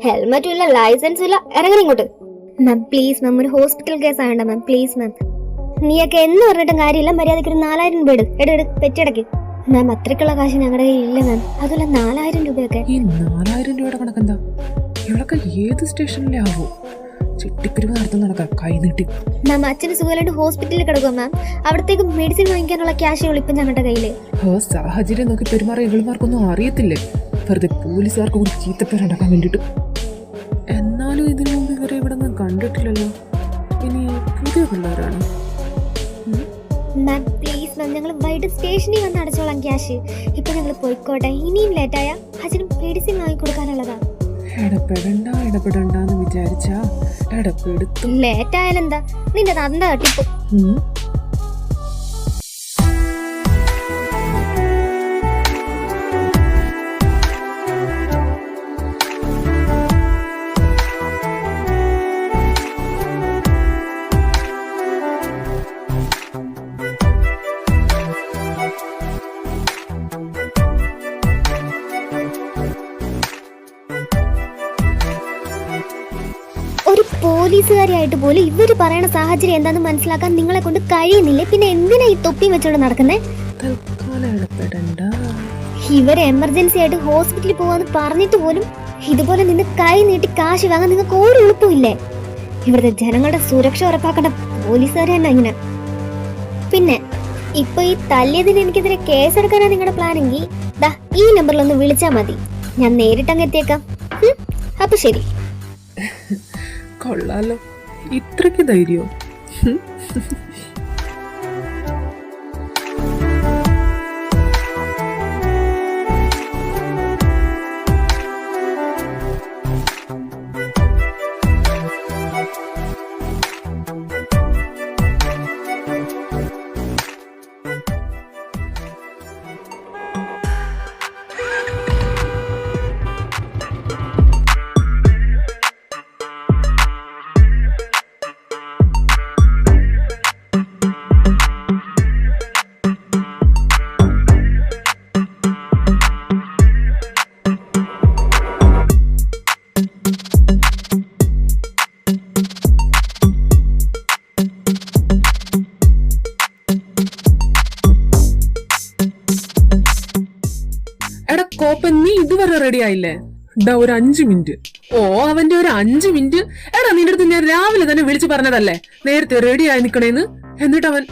ഹെൽമെറ്റും ഇല്ല, ലൈസൻസും ഇല്ല. ഇറങ്ങി ഇങ്ങോട്ട്. മാം പ്ലീസ് മാം, ഒരു ഹോസ്പിറ്റൽ കേസ് ആകണ്ട മാം, പ്ലീസ് മാം. നീയൊക്കെ എന്ന് പറഞ്ഞിട്ടും കാര്യമില്ല. മര്യാദയ്ക്ക് ഒരു 4000 രൂപ എടു പെറ്റടക്ക്. മാം അത്രയ്ക്കുള്ള കാശ് ഞങ്ങളുടെ കയ്യിൽ ഇല്ല മാം. അതുപോലെ 4000 രൂപയൊക്കെ. ഈ 4000 രൂപയുടെ കണക്കെന്താ? ഇവളൊക്കെ ഏത് സ്റ്റേഷനിലെ ആവോ? ചിട്ടിപ്പിരിവ് നടത്തുന്ന നടക്കാം കൈ നീട്ടി. മാം അച്ഛന് സുഖമായിട്ട് ഹോസ്പിറ്റലിൽ കിടക്കുക മാം. അവിടത്തേക്ക് മെഡിസിൻ വാങ്ങിക്കാനുള്ള ക്യാഷുകൾ ഇപ്പം ഞങ്ങളുടെ കയ്യില്. സാഹചര്യം നോക്കി പെരുമാറിയ ഇവളുമാർക്കൊന്നും അറിയത്തില്ലേ? വെറുതെ പോലീസുകാർക്ക് കൂടി ചീത്തപ്പേരുണ്ടാക്കാൻ വേണ്ടിട്ട്. എന്നാലും ഇതിനു മുമ്പ് ഇവരെ ഇവിടെ നിന്ന് കണ്ടിട്ടില്ലല്ലോ. ഇനി പുതിയ പിള്ളേരാണ്. മാം പ്ലീസ് മാം, ഞങ്ങൾ വൈകിട്ട് സ്റ്റേഷനിൽ വന്ന് അടച്ചോളാം ക്യാഷ്. ഇപ്പൊ ഞങ്ങൾ പോയിക്കോട്ടെ. ഇനിയും ലേറ്റായ അച്ഛനും മെഡിസിൻ വാങ്ങിക്കൊടുക്കാനുള്ളതാ. ഇടപെടണ്ടെന്ന് വിചാരിച്ചാ ഇടപെടുത്തു. ലേറ്റായാലെന്താ? നിന്റെ തന്ത തട്ടിപ്പോ. ഒരു പോലീസുകാരിയായിട്ട് പോലും ഇവര് പറയണ സാഹചര്യം എന്താന്ന് മനസ്സിലാക്കാൻ നിങ്ങളെ കൊണ്ട് കഴിയുന്നില്ലേ? പിന്നെ എന്തിനാ ഈ തൊപ്പി വെച്ചോണ്ട് നടക്കുന്നേ? ഇവര് എമർജൻസി ആയിട്ട് ഹോസ്പിറ്റലിൽ പോവാന്ന് പറഞ്ഞിട്ട് പോലും ഇതുപോലെ നിന്ന് കൈ നീട്ടി കാശ് വാങ്ങാൻ നിങ്ങൾക്ക് ഒരു എളുപ്പമില്ലേ? ഇവിടുത്തെ ജനങ്ങളുടെ സുരക്ഷ ഉറപ്പാക്കേണ്ട പോലീസുകാർ തന്നെ ഇങ്ങനെ. പിന്നെ ഇപ്പൊ ഈ തല്ലിയതിന് എനിക്കെതിരെ കേസെടുക്കാനാ നിങ്ങളുടെ പ്ലാനെങ്കിൽ ദാ ഈ നമ്പറിലൊന്ന് വിളിച്ചാ മതി. ഞാൻ നേരിട്ടങ്ങ് എത്തിയേക്കാം. അപ്പൊ ശരി. കൊള്ളാലോ, ഇത്രയ്ക്ക് ധൈര്യോ? നീ ഇതുവരെ റെഡി ആയില്ലേ? ഒരു 5 മിനിറ്റ്. ഓ അവന്റെ ഒരു 5 മിനിറ്റ്. എടാ നിന്റെ അടുത്ത് ഞാൻ രാവിലെ തന്നെ വിളിച്ചു പറഞ്ഞതല്ലേ നേരത്തെ റെഡി ആയി നിക്കണേന്ന്. എന്നിട്ട് അവൻ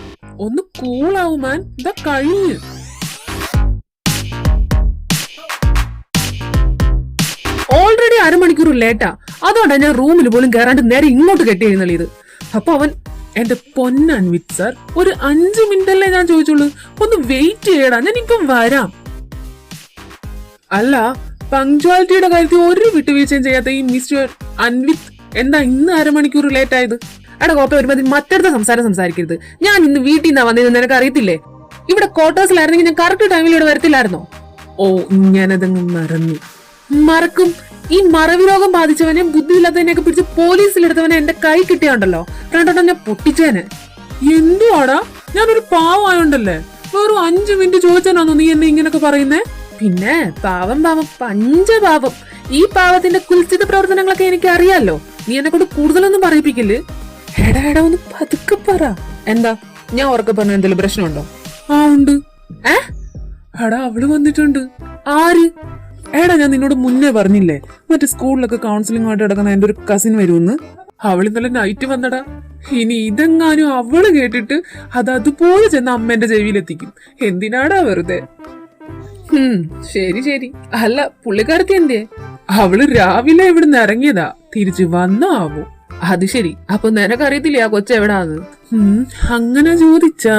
ഒന്ന് കൂളാവും മാൻ. ഇതാ കഴിഞ്ഞു. ഓൾറെഡി 1/2 മണിക്കൂർ ലേറ്റാ. അതുകൊണ്ടാ ഞാൻ റൂമിൽ പോലും കയറാണ്ട് നേരെ ഇങ്ങോട്ട് കെട്ടി എഴുന്നള്ളിയത്. അപ്പൊ അവൻ എന്റെ പൊന്നൻവിത് സാർ, ഒരു 5 മിനിറ്റ് അല്ലേ ഞാൻ ചോദിച്ചുള്ളൂ, ഒന്ന് വെയിറ്റ് ചെയ്യടാ, ഞാൻ ഇപ്പം വരാം. അല്ല, പങ്ക്ച്വാലിറ്റിയുടെ കാര്യത്തിൽ ഒരു വിട്ടുവീഴ്ചയും ചെയ്യാത്ത ഈ മിസ്റ്റർ അൻവിത് എന്താ ഇന്ന് 1/2 മണിക്കൂർ ലേറ്റ് ആയത്? എടാ കോപ്പ ഒരുമാതിരി മറ്റടുത്ത സംസാരിക്കരുത്. ഞാൻ ഇന്ന് വീട്ടിൽ നിന്നാ വന്നതെന്ന് നിനക്ക് അറിയത്തില്ലേ? ഇവിടെ ക്വാർട്ടേഴ്സിലായിരുന്നെങ്കിൽ ഞാൻ കറക്റ്റ് ടൈമിൽ ഇവിടെ വരത്തില്ലായിരുന്നോ? ഓ ഞാനതങ്ങ് മറക്കും. ഈ മറവി രോഗം ബാധിച്ചവനെ, ബുദ്ധിയില്ലാത്തതിനെയൊക്കെ പിടിച്ച് പോലീസിലെടുത്തവനെ എന്റെ കൈ കിട്ടിയാണ്ടല്ലോ, രണ്ടോട്ടം ഞാൻ പൊട്ടിച്ചേനെ. എന്തുവാടാ, ഞാനൊരു പാവമായോണ്ടല്ലേ? വെറും 5 മിനിറ്റ് ചോദിച്ചാണോ നീ എന്നെ ഇങ്ങനൊക്കെ പറയുന്നേ? പിന്നെ പാവം പഞ്ചപാവം. ഈ പാവത്തിന്റെ കുൽസിത പ്രവർത്തനങ്ങളൊക്കെ എനിക്ക് അറിയാലോ. നീ എന്നെ കൊണ്ട് കൂടുതലൊന്നും പറയിപ്പിക്കില്ലേ? എടാ ഒന്ന് പതുക്കെ പറ. എന്താ ഞാൻ ഉറക്കെ പറഞ്ഞ എന്തെങ്കിലും പ്രശ്നമുണ്ടോ? ആ ഉണ്ട്. എടാ അവള് വന്നിട്ടുണ്ട്. ആര്? എടാ ഞാൻ നിന്നോട് മുന്നേ പറഞ്ഞില്ലേ മറ്റേ സ്കൂളിലൊക്കെ കൗൺസിലിംഗ് ആയിട്ട് കിടക്കുന്ന എന്റെ ഒരു കസിൻ വരുമെന്ന്. അവൾ ഇന്നലെ നൈറ്റ് വന്നടാ. ഇനി ഇതെങ്ങാനും അവള് കേട്ടിട്ട് അത് അതുപോലെ ചെന്ന് അമ്മേന്റെ ചെവിയിലെത്തിക്കും. എന്തിനാടാ വെറുതെ? ശരി. അല്ല പുള്ളിക്കാരത്തി എന്തേ? അവള് രാവിലെ ഇവിടുന്ന് ഇറങ്ങിയതാ, തിരിച്ചു വന്നോ ആവോ? അത് ശരി. അപ്പൊ നിനക്കറിയത്തില്ലേ ആ കൊച്ചെവിടാന്ന്? അങ്ങനെ ചോദിച്ചാ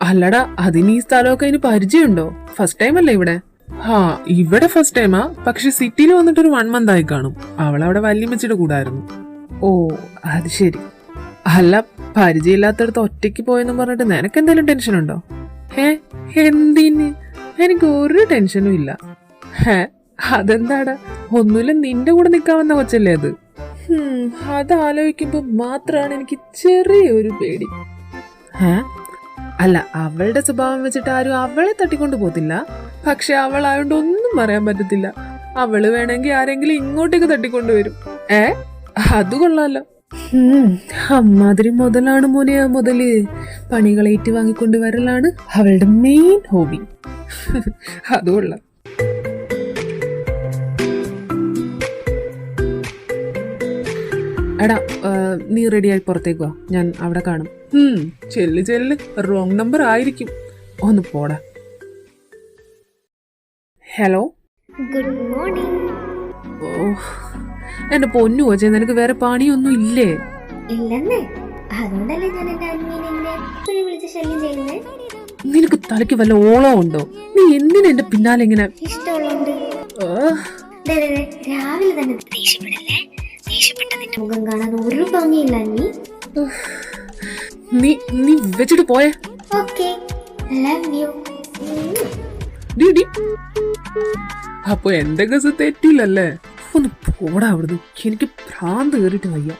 അല്ലടാ, അതിന് ഈ സ്ഥലമൊക്കെ അതിന് പരിചയമുണ്ടോ? ഫസ്റ്റ് ടൈം അല്ലേ ഇവിടെ? ഇവിടെ ഫസ്റ്റ് ടൈമാ. പക്ഷെ സിറ്റിയിൽ വന്നിട്ട് ഒരു 1 month ആയി കാണും. അവളവിടെ വല്യമ്മച്ചിയുടെ കൂടായിരുന്നു. ഓ അത് ശരി. അല്ല പരിചയമില്ലാത്തടത്ത് ഒറ്റയ്ക്ക് പോയെന്ന് പറഞ്ഞിട്ട് നിനക്ക് എന്തെങ്കിലും ടെൻഷൻ ഉണ്ടോ? എന്തിന്? എനിക്ക് ഒരു ടെൻഷനും ഇല്ല. അതെന്താടാ? ഒന്നുമില്ല, നിന്റെ കൂടെ നിക്കാവുന്ന കൊച്ചല്ലേ അത്. അതാലോചിക്കുമ്പോ മാത്രമാണ് എനിക്ക് ചെറിയൊരു പേടി. അല്ല അവളുടെ സ്വഭാവം വെച്ചിട്ട് ആരും അവളെ തട്ടിക്കൊണ്ടു പോത്തില്ല. പക്ഷെ അവളായോണ്ട് ഒന്നും പറയാൻ പറ്റത്തില്ല. അവള് വേണമെങ്കിൽ ആരെങ്കിലും ഇങ്ങോട്ടേക്ക് തട്ടിക്കൊണ്ടുവരും. അത് കൊള്ളാലോ. അമ്മാതിരി മുതലാണ് മോനെ. ആ മുതല് പണികളേറ്റ് വാങ്ങിക്കൊണ്ട് വരലാണ് അവളുടെ മെയിൻ ഹോബി. അത് കൊള്ളാം. എടാ, നീ റെഡിയായി പുറത്തേക്ക് വാ, ഞാൻ അവിടെ കാണും. ചെല്ല് ചെല്ല്, റോങ് നമ്പർ ആയിരിക്കും. ഒന്ന് പോടാ. Hello, good morning. ഓ എന്റെ പൊന്നു കൊച്ചേ, നിനക്ക് വേറെ പണിയൊന്നും ഇല്ലേ? ഇല്ലെന്നേ, അതുകൊണ്ടല്ലേ ഞാൻ എന്റെ അന്മീനെ എപ്പോഴും വിളിച്ച് ശല്യം ചെയ്യുന്നേ. നിനക്ക് തലയ്ക്ക് വല്ല ഓളം ഉണ്ടോ? നീ എന്തിനാ എന്റെ പിന്നാലെ ഇങ്ങനെ? ഇഷ്ടമുള്ളതുകൊണ്ട്. രാവിലെ തന്നെ ദേഷ്യപ്പെടല്ലേ. ദേഷ്യപ്പെട്ട നിന്റെ മുഖം കാണാൻ ഒരു ഭംഗിയില്ല അന്മി. നീ വെച്ചിട്ട് പോയേ. Okay, love you. അപ്പൊ എന്റെ ഗസ് തെറ്റില്ലല്ലേ? ഒന്ന് പോടാ അവിടുന്ന്, എനിക്ക് ഭ്രാന്ത് കയറിയിട്ട് വയ്യ.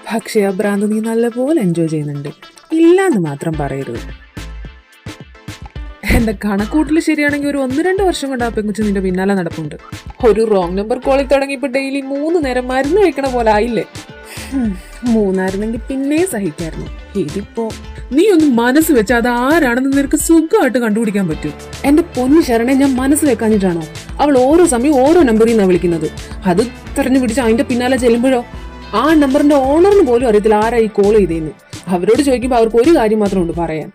പക്ഷെ ആ ഭ്രാന്ത് നീ നല്ലപോലെ എൻജോയ് ചെയ്യുന്നുണ്ട്, ഇല്ലാന്ന് മാത്രം പറയരുത്. എന്റെ കണക്കൂട്ടില് ശരിയാണെങ്കിൽ ഒരു 1-2 വർഷം കൊണ്ട് ആ പെങ്കുച്ച് നിന്റെ പിന്നാലെ നടപ്പുണ്ട്. ഒരു റോങ് നമ്പർ കോളിൽ തുടങ്ങിയപ്പോ ഡെയിലി 3 നേരം മരുന്ന് കഴിക്കണ പോലെ ആയില്ലേ? 3 പിന്നെ സഹിക്കായിരുന്നു. ഇതിപ്പോ നീ ഒന്ന് മനസ്സ് വെച്ച അത് ആരാണെന്ന് നിനക്ക് സുഖമായിട്ട് കണ്ടുപിടിക്കാൻ പറ്റും. എന്റെ പൊന്നു ശരണെ, ഞാൻ മനസ്സ് വെക്കാഞ്ഞിട്ടാണോ? അവൾ ഓരോ സമയം ഓരോ നമ്പറിൽ നിന്നാണ് വിളിക്കുന്നത്. അത് തെരഞ്ഞു പിടിച്ച് അതിന്റെ പിന്നാലെ ചെല്ലുമ്പോഴോ ആ നമ്പറിന്റെ ഓണറിന് പോലും അറിയത്തില്ല ആരാ ഈ കോൾ ചെയ്തേന്ന്. അവരോട് ചോദിക്കുമ്പോൾ അവർക്ക് ഒരു കാര്യം മാത്രമേ ഉണ്ട് പറയാൻ.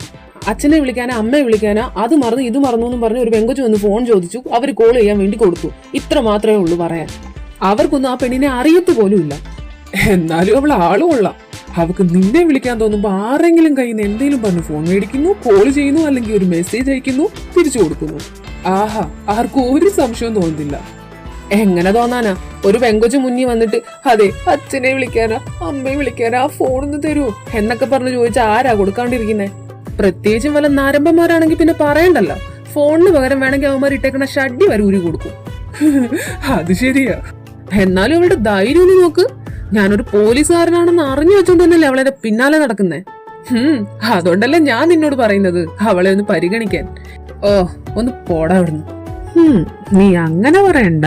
അച്ഛനെ വിളിക്കാനാ അമ്മയെ വിളിക്കാനാ, അത് മറന്നു ഇത് മറന്നു എന്നും പറഞ്ഞ് ഒരു പെങ്കൊച്ചു വന്ന് ഫോൺ ചോദിച്ചു, അവർ കോൾ ചെയ്യാൻ വേണ്ടി കൊടുത്തു. ഇത്ര മാത്രമേ ഉള്ളൂ പറയാൻ. അവർക്കൊന്നും ആ പെണ്ണിനെ അറിയത്ത് പോലും ഇല്ല. എന്നാലും അവൾ ആളും കൊള്ളാം. അവക്ക് നിന്നെ വിളിക്കാൻ തോന്നുമ്പോ ആരെങ്കിലും കയ്യിൽ നിന്ന് എന്തെങ്കിലും പറഞ്ഞ് ഫോൺ മേടിക്കുന്നു, കോൾ ചെയ്യുന്നു, അല്ലെങ്കിൽ ഒരു മെസ്സേജ് അയക്കുന്നു, തിരിച്ചു കൊടുക്കുന്നു. ആഹാ, ആർക്കും ഒരു സംശയവും തോന്നുന്നില്ല. എങ്ങനെ തോന്നാനാ? ഒരു പെങ്കൊച്ചു മുന്നിൽ വന്നിട്ട് അതെ അച്ഛനെ വിളിക്കാനാ അമ്മയെ വിളിക്കാനാ ഫോണൊന്ന് തരുമോ എന്നൊക്കെ പറഞ്ഞ് ചോദിച്ചാൽ ആരാ കൊടുക്കാണ്ടിരിക്കുന്നേ? പ്രത്യേകിച്ചും വല്ല നാരമ്പന്മാരാണെങ്കിൽ പിന്നെ പറയണ്ടല്ലോ. ഫോണിന് പകരം വേണമെങ്കിൽ അവന്മാർ ഇട്ടേക്കണ ഷഡ്ഡി വരെ ഊരി കൊടുക്കും. അത് ശരിയാ. എന്നാലും അവളുടെ ധൈര്യം ഒന്ന് നോക്ക്. ഞാനൊരു പോലീസുകാരനാണെന്ന് അറിഞ്ഞു വെച്ചോണ്ട് തന്നെയല്ലേ അവളെ പിന്നാലെ നടക്കുന്നേ. അതുകൊണ്ടല്ലേ ഞാൻ നിന്നോട് പറയുന്നത് അവളെ ഒന്ന് പരിഗണിക്കാൻ. ഓ, ഒന്ന് പോടാ അവിടുന്ന്. നീ അങ്ങനെ പറയണ്ട.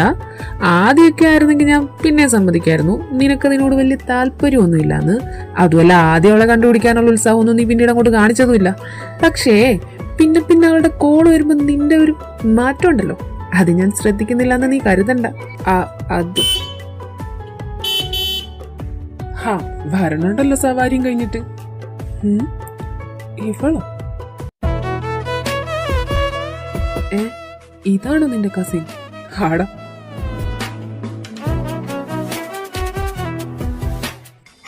ആദ്യമൊക്കെ ആയിരുന്നെങ്കിൽ ഞാൻ പിന്നെ സമ്മതിക്കായിരുന്നു. നിനക്ക് അതിനോട് വലിയ താല്പര്യമൊന്നും ഇല്ലാന്ന്. അതുമല്ല, ആദ്യം അവളെ കണ്ടുപിടിക്കാനുള്ള ഉത്സാഹമൊന്നും നീ പിന്നീട് അങ്ങോട്ട് കാണിച്ചതുമില്ല. പക്ഷേ പിന്നെ പിന്നെ അവളുടെ കോൾ വരുമ്പോ നിന്റെ ഒരു മാറ്റം ഉണ്ടല്ലോ, അത് ഞാൻ ശ്രദ്ധിക്കുന്നില്ലെന്ന് നീ കരുതണ്ട. അത് വരണുണ്ടല്ലോ സവാരിയും കഴിഞ്ഞിട്ട്. ഇവളോ? ഇതാണോ നിന്റെ കസിൻ? ആടാ.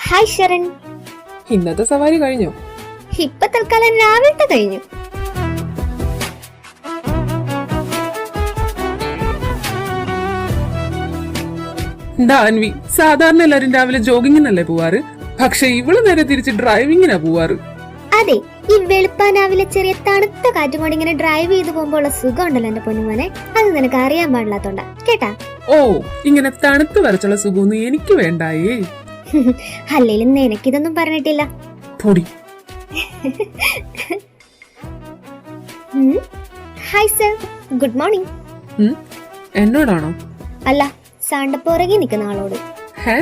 ഹായ് ശരൺ. ഇന്നത്തെ സവാരി കഴിഞ്ഞോ? ഇപ്പൊ തൽക്കാലം രാവിലത്തെ കഴിഞ്ഞു. ഡാൻവി, സാധാരണ എല്ലാരും രാവിലെ ജോഗിങ്ങിനല്ലേ പോവാറ്, പക്ഷെ ഇവള് നേരെ തിരിച്ച് ഡ്രൈവിങ്ങിനാ പോവാറ്. അതെ, ഈ വെളുപ്പാനാവിലെ ചെറിയ തണുത്ത കാറ്റും കൊണ്ട് ഇങ്ങനെ ഡ്രൈവ് ചെയ്ത് പോകുമ്പോൾ ഉള്ള സുഖം ഉണ്ടല്ലോ എന്റെ പൊന്നുമോനെ, അത് നിനക്ക് അറിയാൻ പാടില്ലാത്തോണ്ടാ കേട്ടാ. ഓ, ഇങ്ങനെ തണുത്ത് വരച്ചുള്ള സുഖമൊന്നും എനിക്ക് വേണ്ടായേ. അല്ലേലും നിനക്കിതൊന്നും പറഞ്ഞിട്ടില്ല. പൊടി. Hi sir, good morning. എന്നോടാണോ? അല്ല, സാറിന്റെ പുറകെ നിൽക്കുന്ന ആളോട്. ഹേ,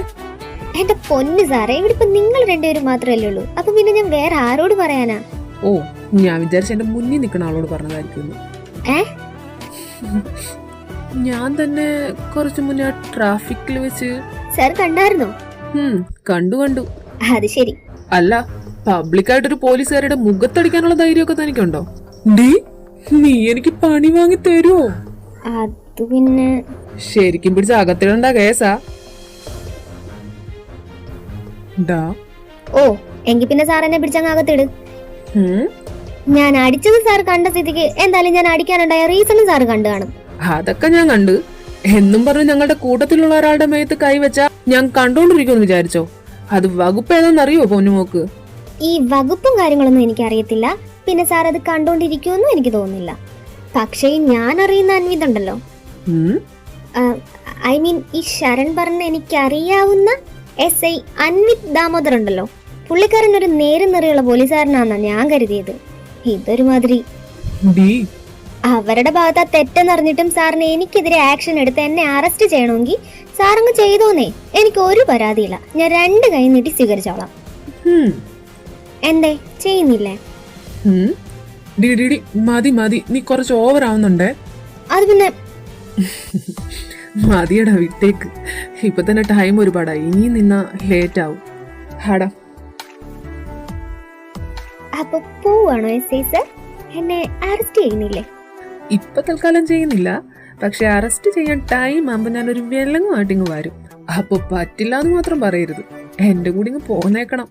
എന്റെ പൊന്ന് സാറേ, ഇവിടെ ഇപ്പൊ നിങ്ങൾ രണ്ടുപേരും മാത്രല്ലേ ഉള്ളൂ. അപ്പൊ പിന്നെ ഞാൻ വേറെ ആരോട് പറയാനാ? ഓ, ഞാൻ വിചാരിച്ച എന്റെ മുന്നിൽ നിൽക്കുന്ന ആളോട് പറഞ്ഞതായിരിക്കും. ഞാൻ തന്നെ കുറച്ചു മുന്നേ ട്രാഫിക്കിൽ വെച്ച്. സാർ കണ്ടായിരുന്നോ? കണ്ടു. അത് ശരി. അല്ല, പബ്ലിക്കായിട്ടൊരു പോലീസുകാരുടെ മുഖത്തടിക്കാനുള്ള ധൈര്യമൊക്കെ തനിക്കുണ്ടോ? നീ എനിക്ക് പണി വാങ്ങി തരുമോ? അത് പിന്നെ ശരിക്കും പിടിച്ച അകത്തിടണ്ട കേസാ. ഓ, എങ്കി പിന്നെ സാർ എന്നെ പിടിച്ചങ്ങ് അകത്തിട്. ഞാൻ അടിച്ചത് സാർ കണ്ട സ്ഥിതിക്ക് എന്തായാലും ഞാൻ അടിക്കാനുണ്ടായ റീസണും സാർ കണ്ടു കാണും. അതൊക്കെ ഞാൻ കണ്ടു. എന്നും പറഞ്ഞു ഞങ്ങളുടെ കൂട്ടത്തിലുള്ള ഒരാളുടെ മേത്ത് കൈവച്ചാ ഞാൻ കണ്ടോണ്ടിരിക്കുമെന്ന് വിചാരിച്ചോ? അത് വകുപ്പ് ഏതാന്നറിയോ പൊന്നുമോക്ക്? ഈ വകുപ്പും കാര്യങ്ങളൊന്നും എനിക്ക് അറിയത്തില്ല. പിന്നെ സാർ അത് കണ്ടോണ്ടിരിക്കുമെന്നും എനിക്ക് തോന്നുന്നില്ല. പക്ഷേ ഞാൻ അറിയുന്ന അന്വിതുണ്ടല്ലോ, ഐ മീൻ ഈ ശരൺ പറഞ്ഞ എനിക്കറിയാവുന്ന SI അൻവിത് ദാമോദർ ഉണ്ടല്ലോ, പുള്ളിക്കാരൻ ഒരു നേരും നിറയുള്ള പോലീസുകാരനാണെന്നാ ഞാൻ കരുതിയത്. ഇതൊരുമാതിരി. അവരുടെ ഭാഗത്ത് ആ തെറ്റെന്നറിഞ്ഞിട്ടും സാറിന് എനിക്കെതിരെ ആക്ഷൻ എടുത്ത് എന്നെ അറസ്റ്റ് ചെയ്യണമെങ്കിൽ സാറങ്ങ് ചെയ്തോന്നേ. എനിക്ക് ഒരു പരാതിയില്ല. ഞാൻ 2 കൈ നീട്ടി സ്വീകരിച്ചോളാം. എന്തേ ചെയ്യുന്നില്ലേ? മതി, നീ കുറച്ച് ഓവർ ആവുന്നുണ്ടേ. അത് പിന്നെ മതിയടാ, വിട്ടേക്ക്. ഇപ്പൊ തന്നെ ടൈം ഒരുപാടായി. ഇനി നിന്നാ ലേറ്റ് ആവും. ഹാടാ. അപ്പൊ പോവാണോ എസ് ഐ സർ? എന്നെ അറസ്റ്റ് ചെയ്യുന്നില്ലേ? ഇപ്പൊ തൽക്കാലം ചെയ്യുന്നില്ല. പക്ഷെ അറസ്റ്റ് ചെയ്യാൻ ടൈം ആകുമ്പോ ഞാനൊരു വിലങ്ങുമായിട്ട് ഇങ്ങ് വരും. അപ്പൊ പറ്റില്ല എന്ന് മാത്രം പറയരുത്. എന്റെ കൂടി ഇങ്ങ് പോന്നേക്കണം.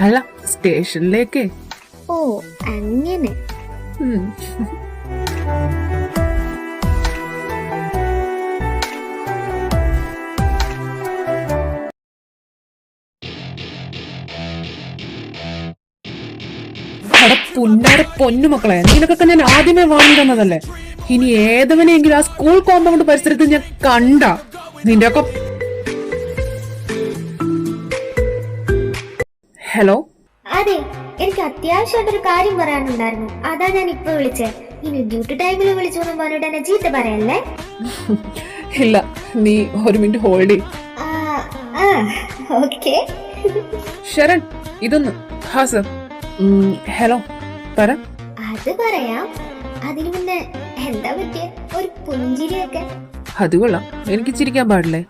അല്ല, സ്റ്റേഷനിലേക്കേ. ഓ അങ്ങനെ. പൊന്നുമക്കളെ, നിനക്കൊക്കെ ഞാൻ ആദ്യമേ വാങ്ങി തന്നതല്ലേ. ഇനി ഏതവനെങ്കിലും ആ സ്കൂൾ കോമ്പൗണ്ട് പരിസരത്ത് ഞാൻ കണ്ട നിന്റെ ഒക്കെ. ഹലോ. അതെ, എനിക്ക് അത്യാവശ്യമായിട്ടൊരു കാര്യം പറയാനുണ്ടായിരുന്നു. അതാ ഞാൻ ഇപ്പൊ വിളിച്ചേ. ഇനി ഡ്യൂട്ടി ടൈമിൽ വിളിച്ചു പറഞ്ഞിട്ട് എന്നെ ചീത്ത പറയല്ലേ? ഇല്ല, നീ ഒരു മിനിറ്റ് ഹോൾഡ് ചെയ്. ഓക്കെ. ശരൺ, ഇതൊന്ന്. ഹാ സർ. ഹലോ, പറ. അത് പറയാം. അതിനു മുന്നേ എന്താ പറ്റിയ ഒരു പുഞ്ചിരിയൊക്കെ? അത് കൊള്ളാം. എനിക്ക് ചിരിക്കാൻ പാടില്ലേ?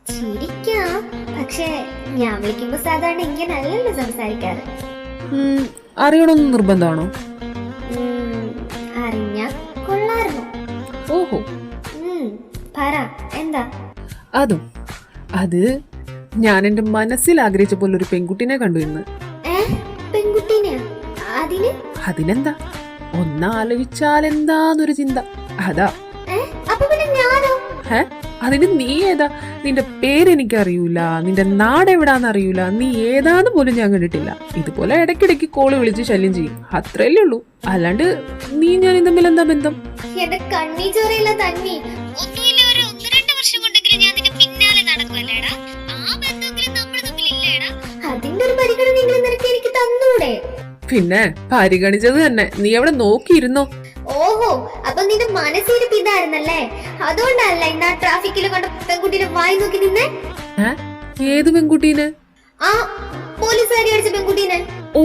ചിരിക്കാം, പക്ഷെ ഞാൻ വിളിക്കുമ്പോ സാധാരണ ഇങ്ങനല്ലല്ലോ സംസാരിക്കാറ്. അറിയണമെന്ന് നിർബന്ധമാണോ? അറിഞ്ഞാ കൊള്ളായിരുന്നു. ഓഹോ. പറ, എന്താ? അത് ഞാൻ എന്റെ മനസ്സിൽ ആഗ്രഹിച്ച പോലെ ഒരു പെൺകുട്ടിനെ കണ്ടു ഇന്ന്. പെൺകുട്ടീനെ? അതിനെന്താ, ഒന്നാലോചിച്ചാൽ എന്താന്നൊരു ചിന്ത. അതാ. അതിന് നീ ഏതാ? നിന്റെ പേരെനിക്കറിയൂല, നിന്റെ നാട് എവിടാന്ന് അറിയൂല, നീ ഏതാന്ന് പോലും ഞാൻ കണ്ടിട്ടില്ല. ഇതുപോലെ ഇടയ്ക്കിടയ്ക്ക് കോള് വിളിച്ച് ശല്യം ചെയ്യും, അത്രയല്ലേ ഉള്ളൂ. അല്ലാണ്ട് നീ ഞാൻ തമ്മിൽ എന്താ ബന്ധം? പിന്നെ പരിഗണിച്ചത് തന്നെ. നീ അവിടെ നോക്കിയിരുന്നോ? ഓഹോ, അപ്പൊ നിന്റെ മനസ്സിരിപ്പ് ഇതായിരുന്നല്ലേ? അതുകൊണ്ടല്ല ഇന്ന് ആ ട്രാഫിക്കിൽ കണ്ട പെൺകുട്ടീനെ വായി നോക്കി നിന്നെ. ഏത് പെൺകുട്ടീനെ? ആ പോലീസുകാരി അടിച്ച പെൺകുട്ടീനെ. ഓ,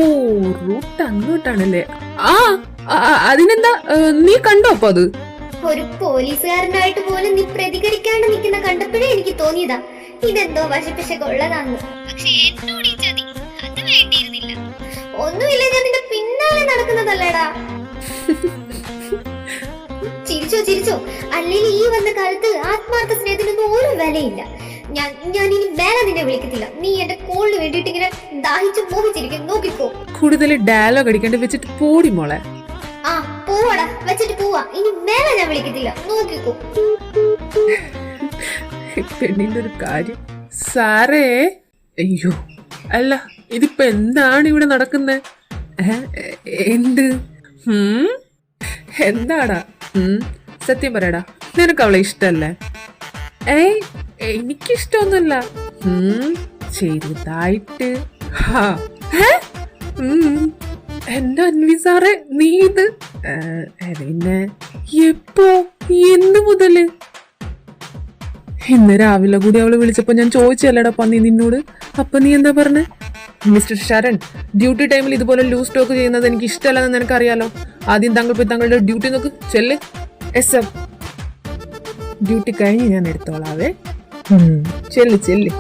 റൂട്ട് അങ്ങോട്ടാണല്ലേ. അതിനെന്താ, നീ കണ്ടോ? അപ്പൊ അത് ഒരു പോലീസുകാരനായിട്ട് പോലും നീ പ്രതികരിക്കാണ്ട് നിൽക്കുന്ന കണ്ടപ്പോഴേ എനിക്ക് തോന്നിയതാ ഇതെന്തോ വശപ്പിശ കൊള്ളതാന്ന്. പക്ഷെ എന്നോട് ഈ ചതി അത് വേണ്ടിയിരുന്നില്ല. ഒന്നുമില്ല, ഞാൻ നിന്റെ പിന്നാലെ നടക്കുന്നതല്ലേടാ. ചിരിച്ചോ. അല്ലെങ്കിൽ ഈ വന്ന കാലത്ത് ആത്മാർത്ഥ സ്നേഹത്തിനൊന്നും ഒരു വിലയില്ല. ഞാൻ ഇനി വേറെ നിന്നെ വിളിക്കത്തില്ല. നീ എന്റെ കോളിന് വേണ്ടിട്ട് ഇങ്ങനെ ദാഹിച്ചു മോഹിച്ചിരിക്കും. നോക്കിക്കോ. കൂടുതൽ ഡയലോഗ് അടിക്കേണ്ടി വെച്ചിട്ട് പോടി മോളെ. ആ പോവാടാ, വെച്ചിട്ട് പോവാ. ഇനി വേറെ ഞാൻ വിളിക്കത്തില്ല. നോക്കിക്കോ. പെണ്ണിന്റെ ഒരു കാര്യം. സാറേ, അയ്യോ, അല്ല ഇതിപ്പോ എന്താണ് ഇവിടെ നടക്കുന്നത്? എന്ത്? എന്താടാ? സത്യം പറയടാ, നിനക്ക് അവളെ ഇഷ്ടല്ലേ? എനിക്കിഷ്ടൊന്നുമില്ല. ചെറുതായിട്ട്. എന്റെ അൻവി സാറേ, നീ ഇത് പിന്നെ എപ്പോ, എന്ന് മുതല്? ഇന്ന് രാവിലെ കൂടി അവള് വിളിച്ചപ്പോ ഞാൻ ചോദിച്ചല്ലേടാ പന്നി നിന്നോട്. അപ്പൊ നീ എന്താ പറഞ്ഞേ? മിസ്റ്റർ ശരൺ, ഡ്യൂട്ടി ടൈമിൽ ഇതുപോലെ ലൂസ് ടോക്ക് ചെയ്യുന്നത് എനിക്ക് ഇഷ്ടമല്ലെന്ന് നിനക്കറിയാലോ. ആദ്യം താങ്കൾ പോയി താങ്കളുടെ ഡ്യൂട്ടി നോക്ക്. ചെല്ല്. S sir. ഡ്യൂട്ടി കഴിഞ്ഞ് ഞാൻ എടുത്തോളാവേ. ചെല്ല്.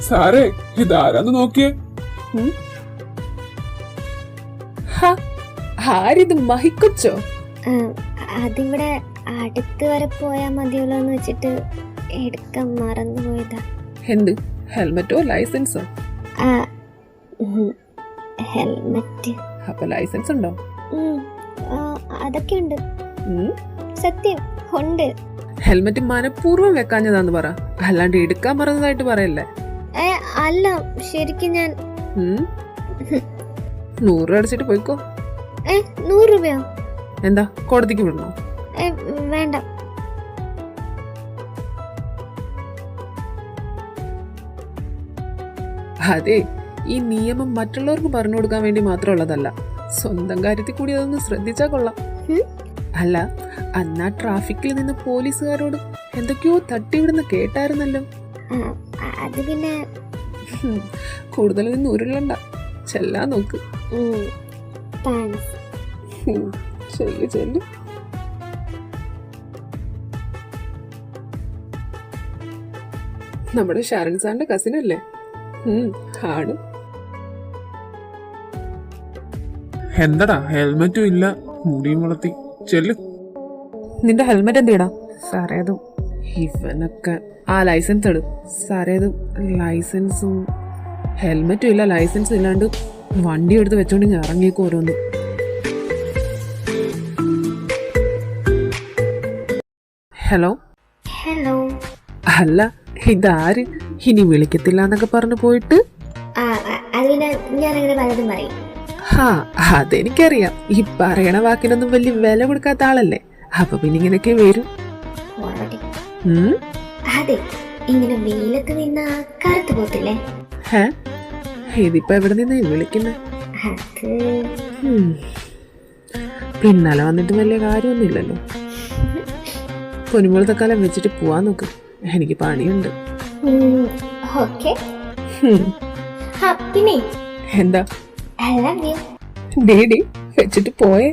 സാറേ, ഇതാരാന്ന് നോക്കിയേ. ആരിത്? മഹിക്കൊച്ചോ? അതിവിടെ അടുത്ത് വരെ പോയാ മതിയല്ലോ എന്ന് വെച്ചിട്ട് എടുക്കാൻ മറന്നുപോയതാ. എന്ത്? ഹെൽമെറ്റോ ലൈസൻസോ? ഹെൽമെറ്റ്. അപ്പൊ ലൈസൻസ് ഉണ്ടോ? അതൊക്കെ ഉണ്ട്. സത്യം ഉണ്ട്. ഹെൽമെറ്റ് മനഃപൂർവ്വം വെക്കാഞ്ഞതാന്ന് പറ, അല്ലാണ്ട് എടുക്കാൻ പറഞ്ഞതായിട്ട് പറയല്ലേ. അല്ല ശരിക്കും ഞാൻ 100 അടിച്ചിട്ട് പോയിക്കോ. 100 രൂപയോ? എന്താ കോടതിക്ക് വിടണോ? വേണ്ട. അതെ, ഈ നിയമം മറ്റുള്ളവർക്ക് പറഞ്ഞു കൊടുക്കാൻ വേണ്ടി മാത്രമുള്ളതല്ല, സ്വന്തം കാര്യത്തിൽ കൂടി അതൊന്ന് ശ്രദ്ധിച്ചാ കൊള്ളാം. അല്ല, അന്നാ ട്രാഫിക്കിൽ നിന്ന് പോലീസുകാരോട് എന്തൊക്കെയോ തട്ടിവിടുന്ന കേട്ടായിരുന്നല്ലോ. അത് പിന്നെ കൂടുതൽ നിന്ന് ഉരുളണ്ട, ചെല്ലാൻ നോക്ക്. ചെല്ലു. നമ്മുടെ ഷാരൻ സാറിന്റെ കസിനല്ലേ? ആണ്. എന്തടാ ഹെൽമെറ്റും ഇല്ല, മുടിയും വളർത്തി. ചെല്ലു. നിന്റെ ഹെൽമെറ്റ് എന്തിടാ? സാറേ അത് ഇവനൊക്കെ ആ ലൈസൻസ് എടു. സാറേ അത് ലൈസൻസും ഹെൽമെറ്റും ഇല്ല, ലൈസൻസും ഇല്ലാണ്ട് വണ്ടി എടുത്ത് വെച്ചോണ്ട് ഞാൻ ഇറങ്ങിയേക്കും ഓരോന്ന്. ഹലോ. അല്ല, ഇതാര്? ഇനി വിളിക്കത്തില്ല എന്നൊക്കെ പറഞ്ഞു പോയിട്ട്. അതെനിക്കറിയാം, ഈ പറയണ വാക്കിനൊന്നും വലിയ വില കൊടുക്കാത്ത ആളല്ലേ, അപ്പൊ പിന്നെ ഇങ്ങനെയൊക്കെ വരും. ഇതിപ്പോ എവിടെ നിന്നാ വിളിക്കുന്നെ? പിന്നാലെ വന്നിട്ട് വലിയ കാര്യമൊന്നുമില്ലല്ലോ. പൊന്നുമ്പോഴത്തെ കാലം വെച്ചിട്ട് പോവാൻ നോക്ക്, എനിക്ക് പണിയുണ്ട്. എന്താ ഡേഡി വെച്ചിട്ട് പോയേ?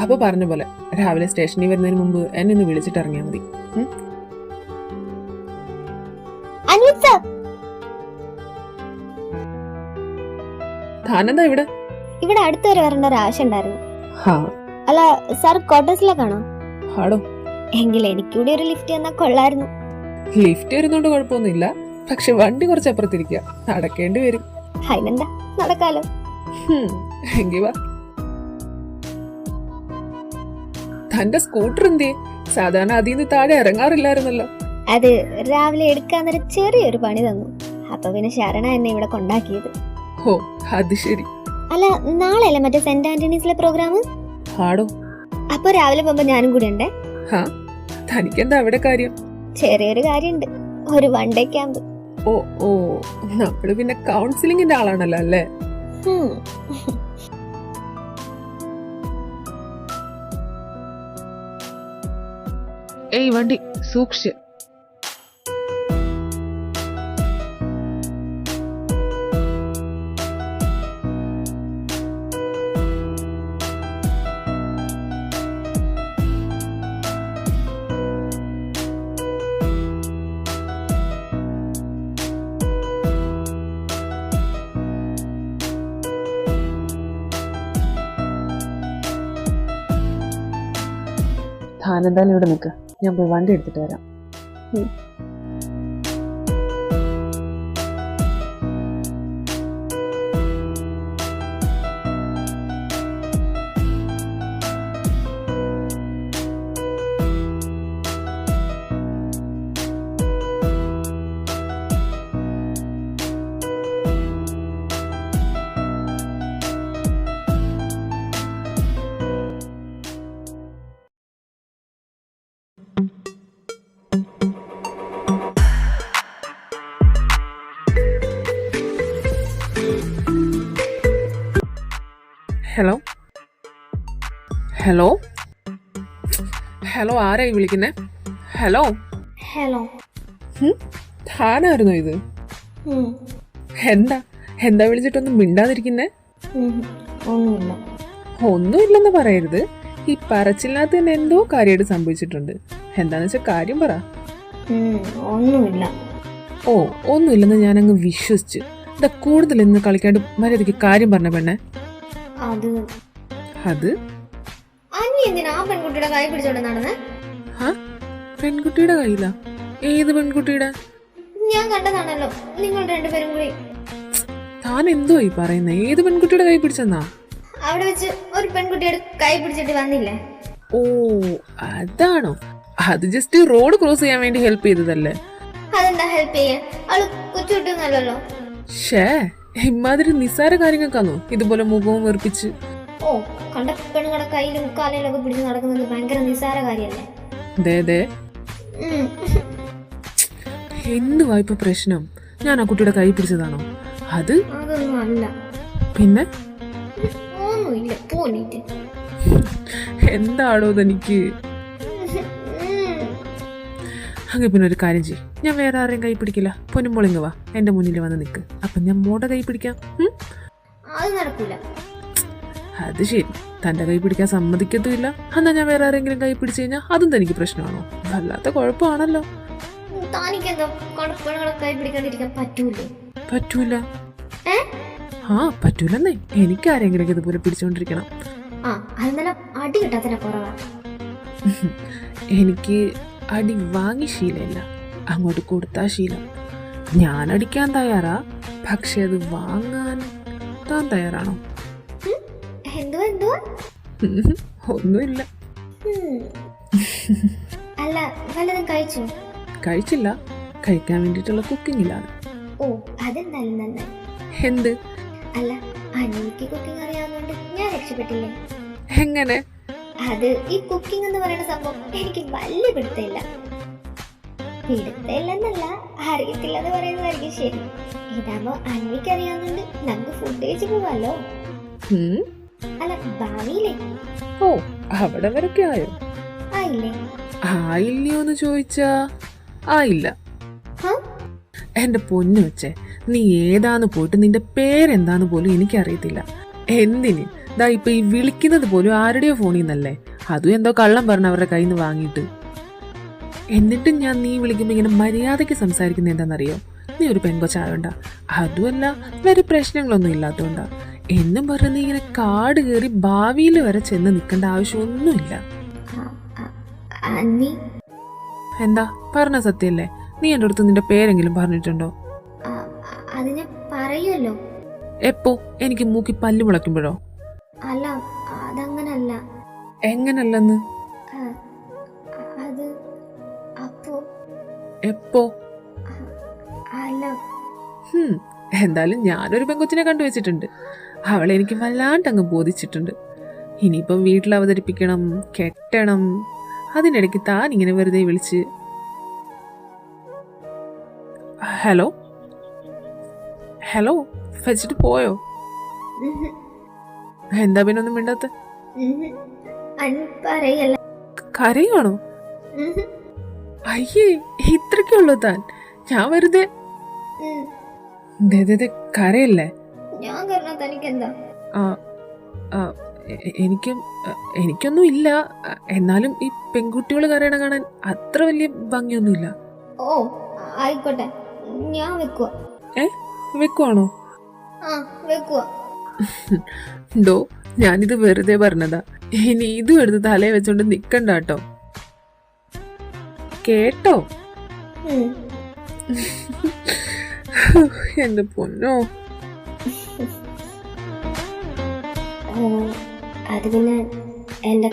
അപ്പൊ പറഞ്ഞ പോലെ രാവിലെ സ്റ്റേഷനിൽ വരുന്നതിന് മുമ്പ് എന്നെ ഒന്ന് വിളിച്ചിട്ട് ഇറങ്ങിയാൽ മതി. താനെന്താ ഇവിടെ? ഇവിടെ അടുത്ത് വരെ വരേണ്ട ഒരു ആവശ്യം ഉണ്ടായിരുന്നു. അല്ല സാർ ക്വാർട്ടേഴ്സിലേക്കാണോ? ആടോ. എങ്കിൽ എനിക്കൂടി ഒരു ലിഫ്റ്റ് തന്നാ കൊള്ളായിരുന്നു. ലിഫ്റ്റ് വരുന്നോണ്ട് കുഴപ്പമൊന്നുമില്ല, പക്ഷെ വണ്ടി കുറച്ച് അപ്പുറത്തിരിക്കുക, നടക്കേണ്ടി വരും. അതിനെന്താ, നടക്കാലോ. എങ്കി വാ. തന്റെ സ്കൂട്ടർ എന്തേ? സാധാരണ അതിന്ന് താഴെ ഇറങ്ങാറില്ലായിരുന്നല്ലോ. അത് രാവിലെ എടുക്കാന്നൊരു ചെറിയൊരു പണി തന്നു, അപ്പൊ പിന്നെ ശരണ എന്നെ ഇവിടെ കൊണ്ടാക്കിയത്. ഓ അത് ശരി. അല്ല നാളെയല്ലേ മറ്റേ സെന്റ് ആന്റണീസിലെ പ്രോഗ്രാം? ആടോ. അപ്പൊ രാവിലെ പോകുമ്പോ ഞാനും കൂടി ഉണ്ടേ. തനിക്കെന്താ അവിടെ കാര്യം? ചെറിയൊരു കാര്യണ്ട്, ഒരു വൺ ഡേ ക്യാമ്പ്. ഓ ഓ, നമ്മള് പിന്നെ കൗൺസിലിംഗിന്റെ ആളാണല്ലോ അല്ലേ? ഏയ് വണ്ടി സൂക്ഷിച്ച്. താനെന്തായാലും ഇവിടെ നിൽക്ക്, ഞാൻ പോയി വണ്ടി എടുത്തിട്ട് വരാം. ഹലോ ഹലോ ഹലോ, ആരായി വിളിക്കുന്നേ? Hello hello. താനായിരുന്നോ ഇത്? എന്താ എന്താ വിളിച്ചിട്ടൊന്നും മിണ്ടാതിരിക്കുന്നേ? ഒന്നുമില്ലെന്ന് പറയരുത്, ഈ പറച്ചില്ലാത്ത തന്നെ എന്തോ കാര്യമായിട്ട് സംഭവിച്ചിട്ടുണ്ട്. എന്താന്ന് വെച്ചാൽ കാര്യം പറ. ഒന്നുമില്ല. ഓ ഒന്നുമില്ലെന്ന് ഞാനങ്ങ് വിശ്വസിച്ച്. ഇതാ കൂടുതൽ ഇന്ന് കളിക്കാണ്ട് മര്യാദയ്ക്ക് കാര്യം പറഞ്ഞ പെണ്ണെ. അത് പെൺകുട്ടിയുടെ കൈ പിടിച്ചോണ്ട് നടന്നേ? പെൺകുട്ടിയുടെ കയ്യിലാ? ഏത് പെൺകുട്ടിയുടെ? ഞാൻ കണ്ടതാണല്ലോ നിങ്ങൾ രണ്ടുപേരും കൂടി. താൻ എന്തോ ഈ പറയുന്നേ? ഏത് പെൺകുട്ടിയുടെ കൈ പിടിച്ചെന്നാ? അവിടെ വെച്ച് ഒരു പെൺകുട്ടിയുടെ കൈ പിടിച്ചിട്ട് വന്നില്ലേ? ഓ അതാണോ? അത് ജസ്റ്റ് റോഡ് ക്രോസ് ചെയ്യാൻ വേണ്ടി ഹെൽപ്പ് ചെയ്തതല്ലേ? അതെന്താ ഹെൽപ്പ് ചെയ്യാൻ? അവള് കൊച്ചുകുട്ടിയൊന്നല്ലോ. ഷേ, ഇമാതിരി നിസ്സാര കാര്യങ്ങൾക്കാന്നോ ഇതുപോലെ മുഖവും വെറുപ്പിച്ച്? ഓ, കണ്ട പെണ്ണുങ്ങളുടെ കയ്യിലും കാലയിലും ഒക്കെ പിടിച്ച് നടക്കുന്നത് ഭയങ്കര നിസ്സാര കാര്യല്ലേ? ദേ എന്തുവാ ഇപ്പൊ പ്രശ്നം? ഞാൻ ആ കുട്ടിയുടെ കൈ പിടിച്ചതാണോ? അതൊന്നും അല്ല. പിന്നെ ഒന്നുമില്ല, പോയിട്ട് എന്താണോ ഇതെനിക്ക്? അങ്ങനെ പിന്നെ ഒരു കാര്യം ചെയ്യും, ഞാൻ വേറെ ആരെയും കൈ പിടിക്കില്ല. പൊന്നുമോളിങ് വാ, എന്റെ മുന്നിൽ വന്ന് നിൽക്ക്. അപ്പൊ ഞാൻ മോടെ കൈ പിടിക്കാം. അത് നടക്കൂല. അത് ശരി, തന്റെ കൈ പിടിക്കാൻ സമ്മതിക്കത്തുമില്ല. എന്നാ ഞാൻ വേറെ ആരെങ്കിലും കൈ പിടിച്ചു കഴിഞ്ഞാൽ അതും തനിക്ക് പ്രശ്നമാണോ? വല്ലാത്ത കുഴപ്പമാണല്ലോ. താനിക്കെന്തോ പെണ്ണുങ്ങളെ കൈ പിടിക്കാണ്ടിരിക്കാൻ പറ്റൂലേ? പറ്റൂല. പറ്റൂലെന്നേ. എനിക്ക് ആരെങ്കിലും ഇതുപോലെ പിടിച്ചോണ്ടിരിക്കണം. അതെന്നാലും അടി കിട്ടാത്തന്നെ കുറവാ. എനിക്ക് അടി വാങ്ങി ശീലമില്ല, അങ്ങോട്ട് കൊടുത്താ ശീലം. ഞാൻ അടിക്കാൻ തയ്യാറാ, പക്ഷെ അത് വാങ്ങാൻ താൻ തയ്യാറാണോ? ഒന്നുമില്ല. അല്ല, വല്ലതും കഴിച്ചു? കഴിച്ചില്ല, കഴിക്കാൻ വേണ്ടിട്ടുള്ള കുക്കിങ്ങിലാണ്. ഓ, അതെന്തായാലും നന്നായി. എന്ത്? അല്ല, അനിക്ക് കുക്കിംഗ് അറിയാവുന്നോണ്ട് ഞാൻ രക്ഷപ്പെട്ടില്ലേ? എങ്ങനെ? അത് ഈ കുക്കിംഗ് എന്ന് പറയുന്ന സംഭവം എനിക്ക് വലിയ പിടുത്തമില്ല. പിടുത്തമില്ലെന്നല്ല, അറിയത്തില്ലെന്ന് പറയുന്നതായിരിക്കും ശരി. ഇതാകുമ്പോ അനിക്ക് അറിയാവുന്നോണ്ട് നമുക്ക് ഫുഡ് കഴിച്ച് പോവാലോ. അല്ല, ഭാവിയില്ലേ? ഓ, അവിടെ വരൊക്കെ ആയോ? ആയില്ലേ? ആയില്ലയോന്ന് ചോദിച്ചാ ആയില്ല. എന്റെ പൊന്നു വെച്ചേ, നീ ഏതാന്ന് പോയിട്ട് നിന്റെ പേരെന്താന്ന് പോലും എനിക്കറിയത്തില്ല. എന്തിന്? ദാ ഇപ്പൊ ഈ വിളിക്കുന്നത് പോലും ആരുടെയോ ഫോണിൽ നിന്നല്ലേ? അതും എന്തോ കള്ളം പറഞ്ഞ അവരുടെ കയ്യിൽ നിന്ന് വാങ്ങിയിട്ട്. എന്നിട്ടും ഞാൻ നീ വിളിക്കുമ്പോ ഇങ്ങനെ മര്യാദയ്ക്ക് സംസാരിക്കുന്ന എന്താണെന്നറിയോ? നീ ഒരു പെൺകൊച്ചായോണ്ടാ, അതുമല്ല വേറെ പ്രശ്നങ്ങളൊന്നും ഇല്ലാത്തോണ്ടാ എന്നും പറഞ്ഞ് നീ ഇങ്ങനെ കാട് കയറി ഭാവിയിൽ വരെ ചെന്ന് നിൽക്കേണ്ട ആവശ്യമൊന്നുമില്ല. എന്താ പറഞ്ഞ സത്യല്ലേ? നീ എൻ്റെ അടുത്ത് നിന്റെ പേരെങ്കിലും പറഞ്ഞിട്ടുണ്ടോ? പറയുമല്ലോ. എപ്പോ? എനിക്ക് മൂക്കി പല്ല് മുളയ്ക്കുമ്പോഴോ? അല്ല, അതങ്ങനല്ല. എങ്ങനല്ലെന്ന്? അത് എപ്പോ? അല്ല, എന്തായാലും ഞാനൊരു പെങ്കൊച്ചിനെ കണ്ടുവച്ചിട്ടുണ്ട്. അവളെ എനിക്ക് വല്ലാണ്ടങ്ങ് ബോധിച്ചിട്ടുണ്ട്. ഇനിയിപ്പം വീട്ടിൽ അവതരിപ്പിക്കണം, കെട്ടണം. അതിനിടയ്ക്ക് താൻ ഇങ്ങനെ വെറുതെ വിളിച്ച് ഹലോ ഹലോ വെച്ചിട്ട് പോയോ? എന്താ പിന്നെ ഒന്നും മിണ്ടാത്ത? കരയാണോ? അയ്യേ, ഇത്രയ്ക്കുള്ളൂ താൻ? ഞാൻ വെറുതെ കരയല്ലേ? എനിക്കൊന്നും ഇല്ല. എന്നാലും ഈ പെൺകുട്ടികൾ കരയണ കാണാൻ അത്ര വലിയ ഭംഗിയൊന്നുമില്ല. ഓ, ആയിക്കോട്ടെ, ഞാൻ വെക്കുവാ. വെക്കുവാണോ? ഡോ, ഞാനിത് വെറുതെ പറഞ്ഞതാ. ഇനി ഇതും എടുത്ത് തലയെ വെച്ചോണ്ട് നിക്കണ്ട കേട്ടോ. കേട്ടോ? എന്റെ പൊന്നോ. അത് പിന്നെ എന്റെ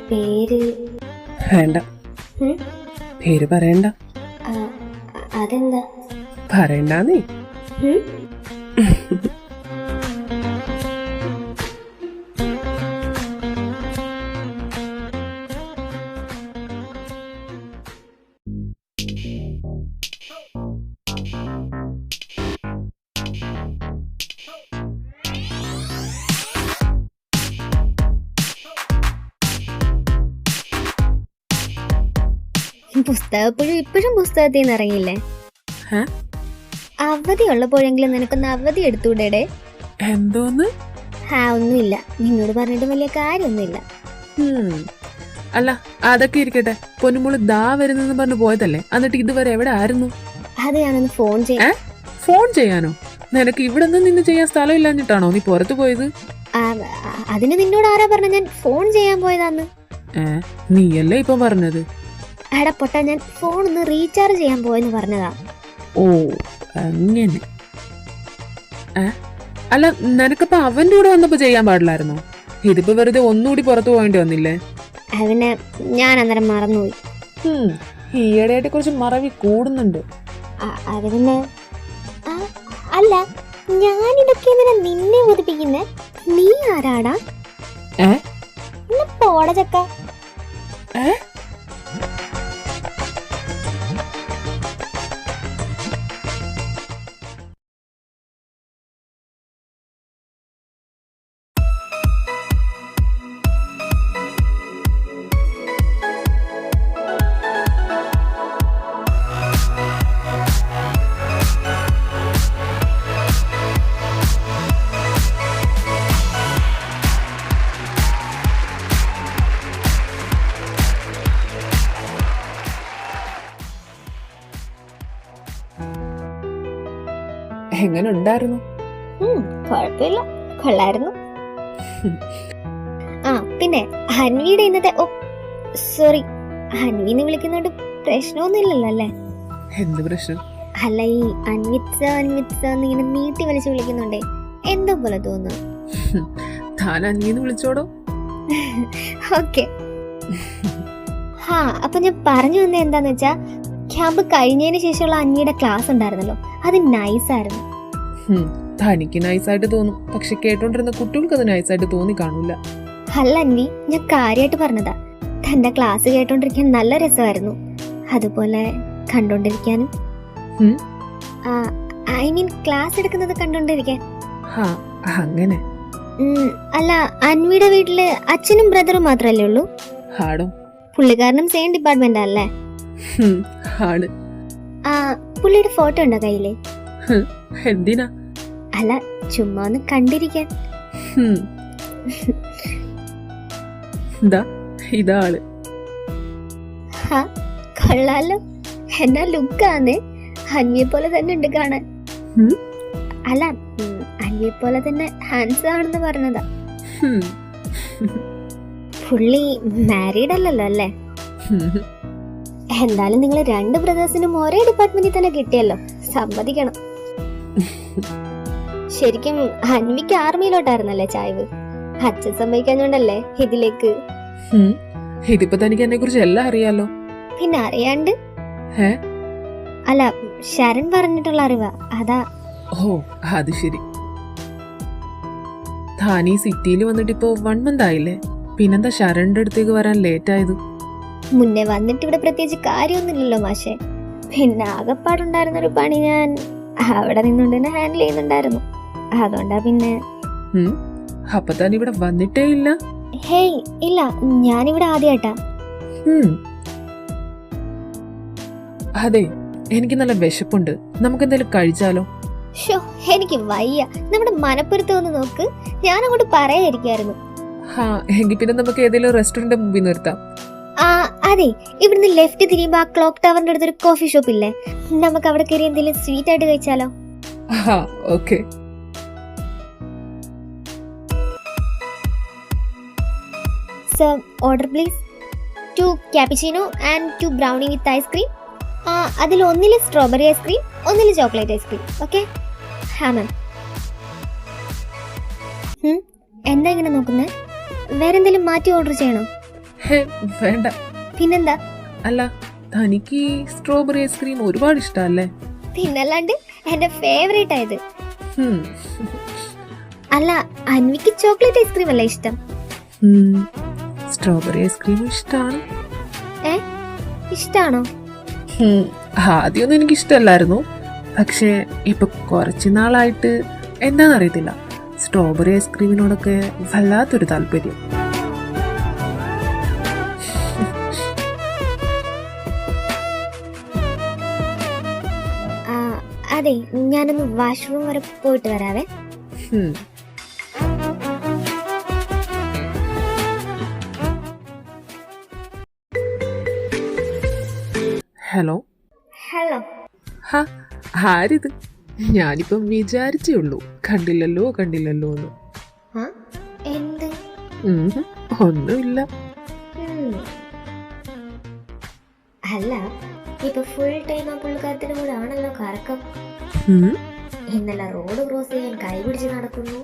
പേര് വേണ്ട, പേര് പറയണ്ട. അതെന്താ പറയണ്ടേ? ഇപ്പോഴും പുസ്തകത്തിൽ നിന്ന് ഇറങ്ങിയില്ലേ? അവധി ഉള്ളപ്പോഴെങ്കിലും നിനക്കൊന്ന് അവധി എടുത്തൂടെ? എന്തോന്ന്? ഒന്നുമില്ല, നിന്നോട് പറഞ്ഞിട്ട് വലിയ കാര്യമൊന്നുമില്ല. അല്ല, അതൊക്കെ ഇരിക്കട്ടെ. പൊന്നുമോള് ദാ വരുന്നെന്ന് പറഞ്ഞു പോയതല്ലേ? എന്നിട്ട് ഇതുവരെ എവിടെ ആയിരുന്നു? അത് ഞാനൊന്ന് ഫോൺ ചെയ്യാം. ഫോൺ ചെയ്യാനോ? നിനക്ക് ഇവിടെ നിന്ന് ചെയ്യാൻ സ്ഥലം ഇല്ലാഞ്ഞിട്ടാണോ നീ പുറത്തു പോയത്? അതിന് നിന്നോട് ആരാ പറഞ്ഞ ഞാൻ ഫോൺ ചെയ്യാൻ പോയതാന്ന്? നീയല്ലേ ഇപ്പൊ പറഞ്ഞത്? എടാ പൊട്ടാ, ഞാൻ ഫോൺ ഒന്ന് റീചാർജ് ചെയ്യാൻ പോയെന്ന് പറഞ്ഞതാ. ഓ അങ്ങനെ. അല്ല, നിനക്കപ്പോ അവന്റെ കൂടെ വന്നപ്പോ ചെയ്യാൻ പാടില്ലായിരുന്നോ? ഇതിപ്പോ വെറുതെ ഒന്നുകൂടി പുറത്തു പോകേണ്ടി വന്നില്ലേ? അതിന് ഞാൻ അന്നേരം മറന്നുപോയി. ഈയിടെയായിട്ട് കുറച്ച് മറവി കൂടുന്നുണ്ട്. അത് പിന്നെ അല്ല, ഞാനിതൊക്കെ എന്തിനാ നിന്നെ ബോധിപ്പിക്കുന്നേ? നീ ആരാടാ? പോട ചക്ക. എങ്ങനെ ഉണ്ടായിരുന്നു? കുഴപ്പമില്ല, കൊള്ളായിരുന്നു. പിന്നെ ഹൻവിയുടെ ഇന്നത്തെ സോറി, ഹൻവിന്ന് വിളിക്കുന്നോണ്ട് പ്രശ്നമൊന്നുമില്ലല്ലോ അല്ലേ? എന്ത് പ്രശ്നം? അല്ല, ഈ അൻവിത്സ ഇങ്ങനെ നീട്ടി വലിച്ചു വിളിക്കുന്നുണ്ടേ, എന്തോ പോലെ തോന്നുന്നു. താൻ അന്വിന്ന് വിളിച്ചോടോ. ഓക്കെ. അപ്പൊ ഞാൻ പറഞ്ഞു വന്നത് എന്താന്ന് വെച്ചാ, ക്യാമ്പ് കഴിഞ്ഞതിന് ശേഷമുള്ള അന്വിയുടെ ക്ലാസ് ഉണ്ടായിരുന്നല്ലോ, അത് നൈസായിരുന്നു. തനിക്ക് നൈസായിട്ട് തോന്നും, പക്ഷെ കേട്ടോണ്ടിരുന്ന കുട്ടികൾക്ക് അത് നൈസായിട്ട് തോന്നി കാണൂല. അല്ല അൻവി, ഞാൻ കാര്യമായിട്ട് പറഞ്ഞതാ. തന്റെ ക്ലാസ് കേട്ടോണ്ടിരിക്കാൻ നല്ല രസമായിരുന്നു, അതുപോലെ കണ്ടോണ്ടിരിക്കാനും. ഐ മീൻ ക്ലാസ് എടുക്കുന്നത് കണ്ടോണ്ടിരിക്കാൻ. അങ്ങനെ. അല്ല, അൻവിയുടെ വീട്ടില് അച്ഛനും ബ്രദറും മാത്രല്ലേ ഉള്ളൂ? പുള്ളിക്കാരനും സെയിം ഡിപ്പാർട്ട്മെന്റ് അല്ലേ? പുള്ളിയുടെ ഫോട്ടോ ഉണ്ടോ കയ്യില്? എന്തിനാ? അല്ല, ചുമ്മാ ഒന്ന് കണ്ടിരിക്കാൻ. ഇതാള്. കൊള്ളാലോ, എന്നാ ലുക്കാന്നേ. അന്വിയെ പോലെ തന്നെ ഉണ്ട് കാണാൻ. അല്ല, അന്വിയെ പോലെ തന്നെ ഹാൻഡ്സം ആണെന്ന് പറഞ്ഞതാ. പുള്ളി മാരീഡ് അല്ലല്ലോ അല്ലേ? എന്തായാലും നിങ്ങൾ രണ്ട് ബ്രദേഴ്സിനും ഒരേ ഡിപ്പാർട്ട്മെന്റിൽ തന്നെ കിട്ടിയല്ലോ, സമ്മതിക്കണം. ശരിക്കും അൻവിക്ക് ആർമിയിലോട്ടായിരുന്നല്ലേ ചായ്വ്, അച്ഛൻ സമ്മതിക്കാഞ്ഞോണ്ടല്ലേ ഇതിലേക്ക്. ഇതിപ്പോ തനിക്ക് എന്നെ കുറിച്ച് എല്ലാം അറിയാലോ. പിന്നെ അറിയാണ്ട്? അല്ല, ശരൺ പറഞ്ഞിട്ടുള്ള അറിവാ, അതാ. ഓ, അത് ശരി. താൻ ഈ സിറ്റിയിൽ വന്നിട്ട് ഇപ്പോ 1 month ആയില്ലേ, പിന്നെന്താ ശരണിന്റെ അടുത്തേക്ക് വരാൻ ലേറ്റ് ആയത്? മുന്നേ വന്നിട്ട് ഇവിടെ പ്രത്യേകിച്ച് കാര്യമൊന്നുമില്ലല്ലോ മാഷെ. പിന്നെ ആകെപ്പാടുണ്ടായിരുന്നൊരു പണി ഞാൻ അവിടെ നിന്നുകൊണ്ട് തന്നെ ഹാൻഡിൽ ചെയ്യുന്നുണ്ടായിരുന്നു, അതുകൊണ്ടാ. പിന്നെ അപ്പൊ താൻ ഇവിടെ വന്നിട്ടേ ഇല്ല? ഹേയ് ഇല്ല, ഞാനിവിടെ ആദ്യമായിട്ടാ. അതെ, എനിക്ക് നല്ല വിശപ്പുണ്ട്, നമുക്ക് എന്തെങ്കിലും കഴിച്ചാലോ? എനിക്ക് വയ്യ, നമ്മുടെ മനപ്പുറത്ത് ഒന്ന് നോക്ക്, ഞാൻ അങ്ങോട്ട് പറയാതിരിക്കായിരുന്നു. എങ്കിൽ പിന്നെ നമുക്ക് ഏതെങ്കിലും റെസ്റ്റോറന്റ് മുമ്പിൽ നിർത്താം. അതെ, ഇവിടുന്ന് ലെഫ്റ്റ് തിരിയുമ്പോ ആ ക്ലോക്ക് ടവറിന്റെ അടുത്തൊരു കോഫി ഷോപ്പ് ഇല്ലേ, നമുക്ക് അവിടെ കയറി എന്തെങ്കിലും സ്വീറ്റ് ആയിട്ട് കഴിച്ചാലോ? Okay. Sir, order please. 2 cappuccino and 2 brownie with ice cream. അതിൽ ഒന്നില് സ്ട്രോബെറി ഐസ്ക്രീം, ഒന്നില് ചോക്ലേറ്റ് ഐസ്ക്രീം. ഓക്കെ? മാം. എന്താ ഇങ്ങനെ നോക്കുന്നേ? വേറെ എന്തെങ്കിലും മാറ്റി ഓർഡർ ചെയ്യണോ? വേണ്ട. പിന്നെന്താ? അല്ല, തനിക്ക് സ്ട്രോബെറി ഐസ്ക്രീം ഒരുപാട് ഇഷ്ടല്ലേ? പിന്നല്ലാണ്ട്, എന്റെ ഫേവറേറ്റ് ആയത്. അല്ല, അൻവിക്ക് ചോക്ലേറ്റ് ഐസ്ക്രീം അല്ലേ ഇഷ്ടം? സ്ട്രോബെറി ഐസ്ക്രീം ഇഷ്ടമാണ്. ഇഷ്ടാണോ? ആദ്യമൊന്നും എനിക്ക് ഇഷ്ടമല്ലായിരുന്നു, പക്ഷെ ഇപ്പൊ കുറച്ചു നാളായിട്ട് എന്താണെന്നറിയത്തില്ല, സ്ട്രോബെറി ഐസ്ക്രീമിനോടൊക്കെ വല്ലാത്തൊരു താല്പര്യം. അതെ, ഞാനൊന്ന് വാഷ്റൂം വരെ പോയിട്ട് വരാവേ. ഹലോ. ആരിത്? ഞാനിപ്പം വിചാരിച്ചേ ഉള്ളൂ, കണ്ടില്ലല്ലോ എന്ന്. ഒന്നുമില്ല. അല്ല, ഇപ്പൊ ഫുൾ ടൈം ആ പുള്ളിക്കാരത്തിന്റെ കൂടെ ആണല്ലോ കറക്കം. ഉം. ഇന്നലെ റോഡ് ക്രോസ് ചെയ്യാൻ കൈപിടിച്ച് നടക്കുന്നു,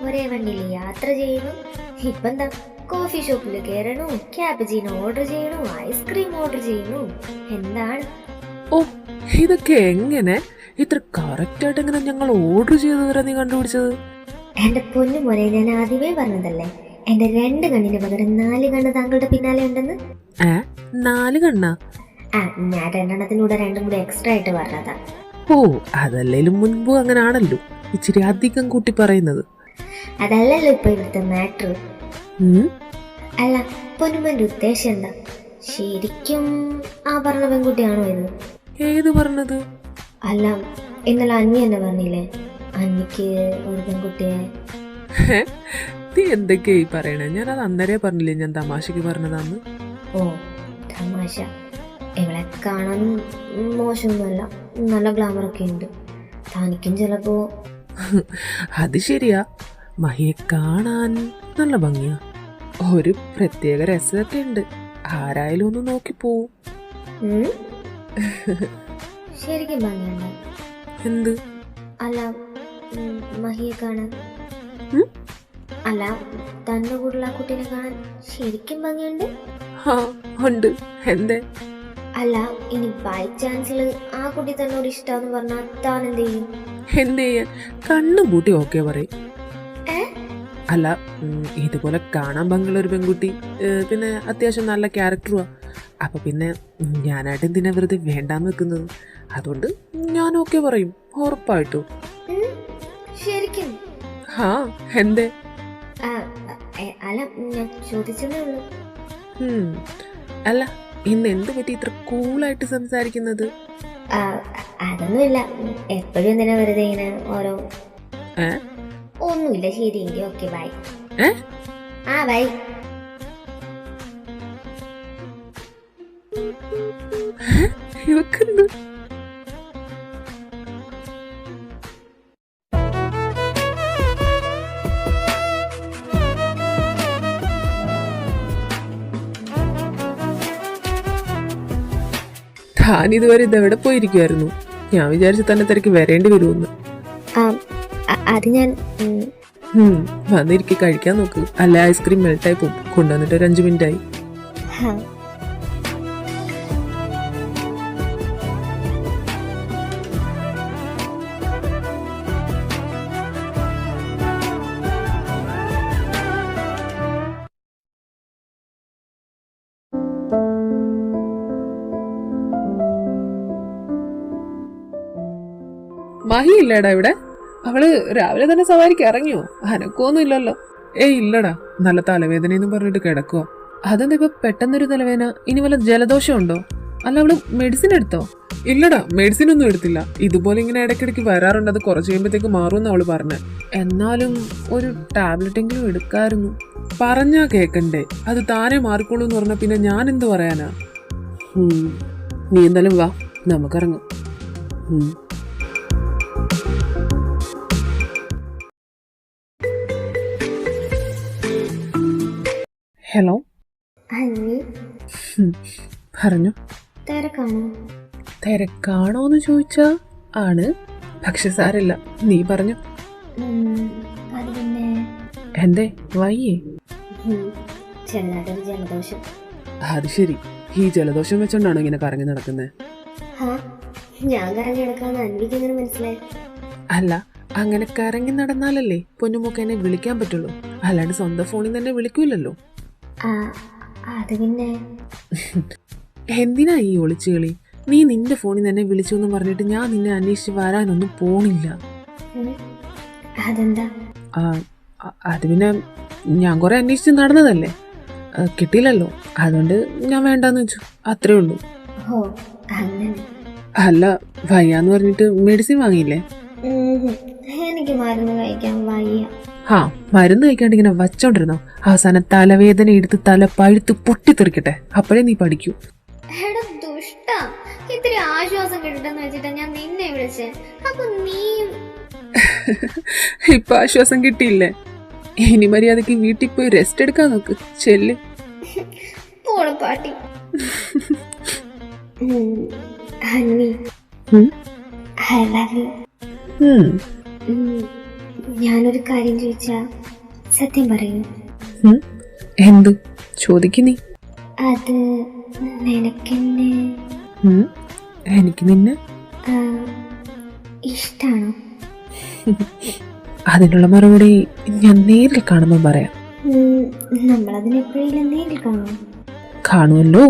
ഒരേ വണ്ടിയിൽ യാത്ര ചെയ്യുന്നു. ഇപ്പൊ എന്താ കോഫി ഷോപ്പിൽ കയറണു, ക്യാപ് ഓർഡർ ചെയ്യണു, ഐസ്ക്രീം ഓർഡർ ചെയ്യുന്നു. എന്താണ്? ഓ, ഇതൊക്കെ എങ്ങനെ ഇത്ര കറക്റ്റ് ആയിട്ട് എങ്ങനെ ഞങ്ങൾ ഓർഡർ ചെയ്തവരെ നീ കണ്ടുപിടിച്ചത്? എന്റെ പൊന്നു മോനെ, ഞാൻ ആദ്യമേ പറഞ്ഞതല്ലേ, എന്റെ 2 കണ്ണിന് പകരം 4 കണ്ണ് താങ്കളുടെ പിന്നാലെ ഉണ്ടെന്ന്. 4 കണ്ണാ? ഞാൻ 2 എണ്ണത്തിലൂടെ 2 കൂടെ എക്സ്ട്രാ ആയിട്ട് പറഞ്ഞതാ. ഓ, അതല്ലേലും മുൻപും അങ്ങനെ ആണല്ലോ, ഇച്ചിരി അധികം കൂട്ടി പറയുന്നത്. അതല്ലല്ലോ ഇപ്പൊ ഇവിടുത്തെ മാറ്റർ. അല്ല, പൊന്നുമന്റെ ഉദ്ദേശം എന്താ? ശരിക്കും ആ പറഞ്ഞ പെൺകുട്ടിയാണോ ഇത്? ഏത് പറഞ്ഞത്? അല്ല, ഇന്നലെ അന്നി എന്നെ പറഞ്ഞില്ലേ, അന്നിക്ക് ഒരു പെൺകുട്ടിയെ. നീ എന്തൊക്കെയായി പറയണേ? ഞാൻ അത് അന്നേരെ പറഞ്ഞില്ലേ ഞാൻ തമാശക്ക് പറഞ്ഞതാന്ന്. ഓ, തമാശ. ഇവളെ കാണാനും മോശമൊന്നുമല്ല, നല്ല ഗ്ലാമറൊക്കെ ഉണ്ട്. തനിക്കും ചിലപ്പോ. അത് ശരിയാ, മഹിയെ കാണാൻ നല്ല ഭംഗിയാ, ഒരു പ്രത്യേക രസമൊക്കെ ഉണ്ട്. ആരായാലും ഒന്ന് നോക്കി പോവും. ശരിക്കും ഭംഗിയുണ്ടോ? എന്ത്? അല്ല, മഹിയെ കാണാൻ. അല്ല, തന്റെ കൂടെയുള്ള ആ കുട്ടീനെ കാണാൻ ശരിക്കും ഭംഗിയുണ്ട്. ഉണ്ട്. എന്തേ? അല്ല, ഇനി ബൈ ചാൻസിൽ ആ കുട്ടി തന്നോട് ഇഷ്ടമെന്ന് പറഞ്ഞാൽ താൻ എന്ത് ചെയ്യും? എന്ത് ചെയ്യാൻ? കണ്ണും പൂട്ടി ഓക്കെ പറയും. അല്ല, ഇതുപോലെ കാണാൻ ഭംഗിയുള്ള ഒരു പെൺകുട്ടി, പിന്നെ അത്യാവശ്യം നല്ല ക്യാരക്ടറുവാ. അപ്പൊ പിന്നെ ഞാനായിട്ട് എന്തിനാ വെറുതെ വേണ്ടാന്ന് വെക്കുന്നത്? അതുകൊണ്ട് ഞാൻ ഓക്കെ പറയും, ഉറപ്പായിട്ടും. ശരിക്കും? എന്തേ? അല്ല, ഞാൻ ചോദിച്ചതേ ഉള്ളൂ. അല്ല, ഇന്ന് എന്ത് പറ്റി ഇത്ര കൂളായിട്ട് സംസാരിക്കുന്നത്? അതൊന്നുമില്ല, എപ്പോഴും എന്തിനാ വെറുതെ ഇങ്ങനെ ഓരോ. ഒന്നുമില്ല, ശരിയെങ്കിൽ ഓക്കെ, ബൈ. ബൈ. ഇവക്കെന്ത്? താനിതുവരെ ഇതെവിടെ പോയിരിക്കുമായിരുന്നു? ഞാൻ വിചാരിച്ചു തന്നെ തിരക്ക് വരേണ്ടി വരുമെന്ന്. അത് ഞാൻ. വന്നിരിക്കെ കഴിക്കാൻ നോക്ക്, അല്ല ഐസ്ക്രീം മെൽട്ടായി പോകും. കൊണ്ടുവന്നിട്ട് ഒരു 5 മിനിറ്റ് ആയി. മഹി ഇല്ലടാ ഇവിടെ? അവള് രാവിലെ തന്നെ സവാരിക്ക് ഇറങ്ങിയോ? അനക്കൊന്നും ഇല്ലല്ലോ. ഇല്ലടാ, നല്ല തലവേദനയെന്നും പറഞ്ഞിട്ട് കിടക്കുക. അതെന്താ ഇപ്പൊ പെട്ടെന്നൊരു തലവേദന? ഇനി വല്ല ജലദോഷം ഉണ്ടോ? അല്ല, അവള് മെഡിസിൻ എടുത്തോ? ഇല്ലടാ, മെഡിസിൻ ഒന്നും എടുത്തില്ല. ഇതുപോലെ ഇങ്ങനെ ഇടയ്ക്കിടയ്ക്ക് വരാറുണ്ട്, അത് കുറച്ച് കഴിയുമ്പോഴത്തേക്ക് മാറുമെന്ന് അവള് പറഞ്ഞേ. എന്നാലും ഒരു ടാബ്ലറ്റ് എങ്കിലും എടുക്കായിരുന്നു. പറഞ്ഞാ കേക്കണ്ടേ? അത് താനെ മാറിക്കോളൂ എന്ന് പറഞ്ഞാ പിന്നെ ഞാൻ എന്ത് പറയാനാ? നീ എന്തായാലും വാ, നമുക്കിറങ്ങാം. ഹലോ. പറഞ്ഞു. തിരക്കാണോന്ന് ചോദിച്ചാ ആണ്, പക്ഷെ സാരല്ല, നീ പറഞ്ഞു. എന്തേ വയ്യേ? ജലദോഷം. അത് ശരി, ഈ ജലദോഷം വെച്ചോണ്ടാണോ ഇങ്ങനെ കറങ്ങി നടക്കുന്നത്? ഞാൻ കറങ്ങി നടക്കാന്ന് അൻവിക്ക് എങ്ങനെ മനസ്സിലായി? അല്ല, അങ്ങനെ കറങ്ങി നടന്നാലല്ലേ പൊന്നുമൊക്കെ എന്നെ വിളിക്കാൻ പറ്റുള്ളൂ, അല്ലാണ്ട് സ്വന്തം ഫോണിൽ തന്നെ വിളിക്കൂലല്ലോ. അത് പിന്നെ എന്തിനാ ഈ ഒളിച്ചുകളി? നീ നിന്റെ ഫോണിൽ തന്നെ വിളിച്ചു എന്ന് പറഞ്ഞിട്ട് ഞാൻ നിന്നെ അന്വേഷിച്ച് വരാനൊന്നും പോണില്ല. അതെന്താ? അത് പിന്നെ ഞാൻ കുറെ അന്വേഷിച്ച് നടന്നതല്ലേ, കിട്ടിയില്ലല്ലോ, അതുകൊണ്ട് ഞാൻ വേണ്ടാന്ന് വെച്ചു, അത്രേ ഉള്ളൂ. അല്ല, വയ്യാന്ന് പറഞ്ഞിട്ട് മെഡിസിൻ വാങ്ങിയില്ലേ? എനിക്ക് മരുന്ന് കഴിക്കാൻ വയ്യ. മരുന്ന് കഴിക്കാണ്ട് ഇങ്ങനെ വച്ചോണ്ടിരുന്നോ? അവസാനം തലവേദന എടുത്ത് തല പഴുത്ത് പൊട്ടിത്തെറിക്കട്ടെ, അപ്പോഴേ നീ പഠിക്കൂ. ഇത്തിരി ആശ്വാസം കിട്ടട്ടെന്ന് വെച്ചിട്ടാ ഞാൻ നിന്നെ വിളിച്ചേ. അപ്പൊ നീ ഇപ്പൊ ആശ്വാസം കിട്ടിയില്ലേ? ഇനി മര്യാദക്ക് വീട്ടിൽ പോയി റെസ്റ്റ് എടുക്കാൻ നോക്ക്, ചെല്ല്. പാട്ടി. അൻവി, ഉം? I love U. ഉം. ഞാനൊരു കാര്യം ചോദിച്ചാ സത്യം പറയൂ. ഉം? എന്ത് ചോദിക്കുന്നീ? അത് നിനക്കെന്നെ എനിക്ക് നിന്നെ ആ, ഇഷ്ടാണോ? അതിനുള്ള മറുപടി ഞാൻ നേരിൽ കാണുമ്പോൾ പറയാം. നമ്മളതിനെപ്പോഴും നേരിൽ കാണും. കാണുമല്ലോ,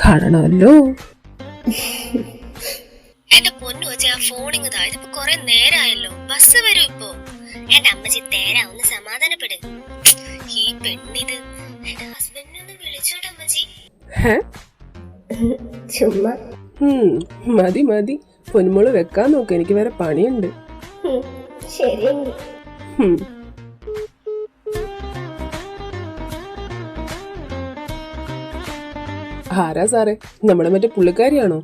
കാണണമല്ലോ. എന്റെ പൊന്നു വെച്ചാ ഫോണിങ് താഴ്ത്തിപ്പോ കൊറേ നേരമായല്ലോ. ബസ് വരും ഇപ്പോ. എന്റെ അമ്മച്ചി തേരാ, ഒന്ന് സമാധാനപ്പെട്. ഈ പെണ്ണിത് എന്റെ ഹസ്ബൻഡിനൊന്ന് വിളിച്ചോട്ടെ അമ്മച്ചി. ചുമ്മാ. മതി മതി, പൊന്മോള് വെക്കാൻ നോക്ക്, എനിക്ക് വേറെ പണിയുണ്ട്. ശരിയെങ്കിൽ. ആരാ സാറേ, നമ്മുടെ മറ്റേ പുള്ളിക്കാരിയാണോ?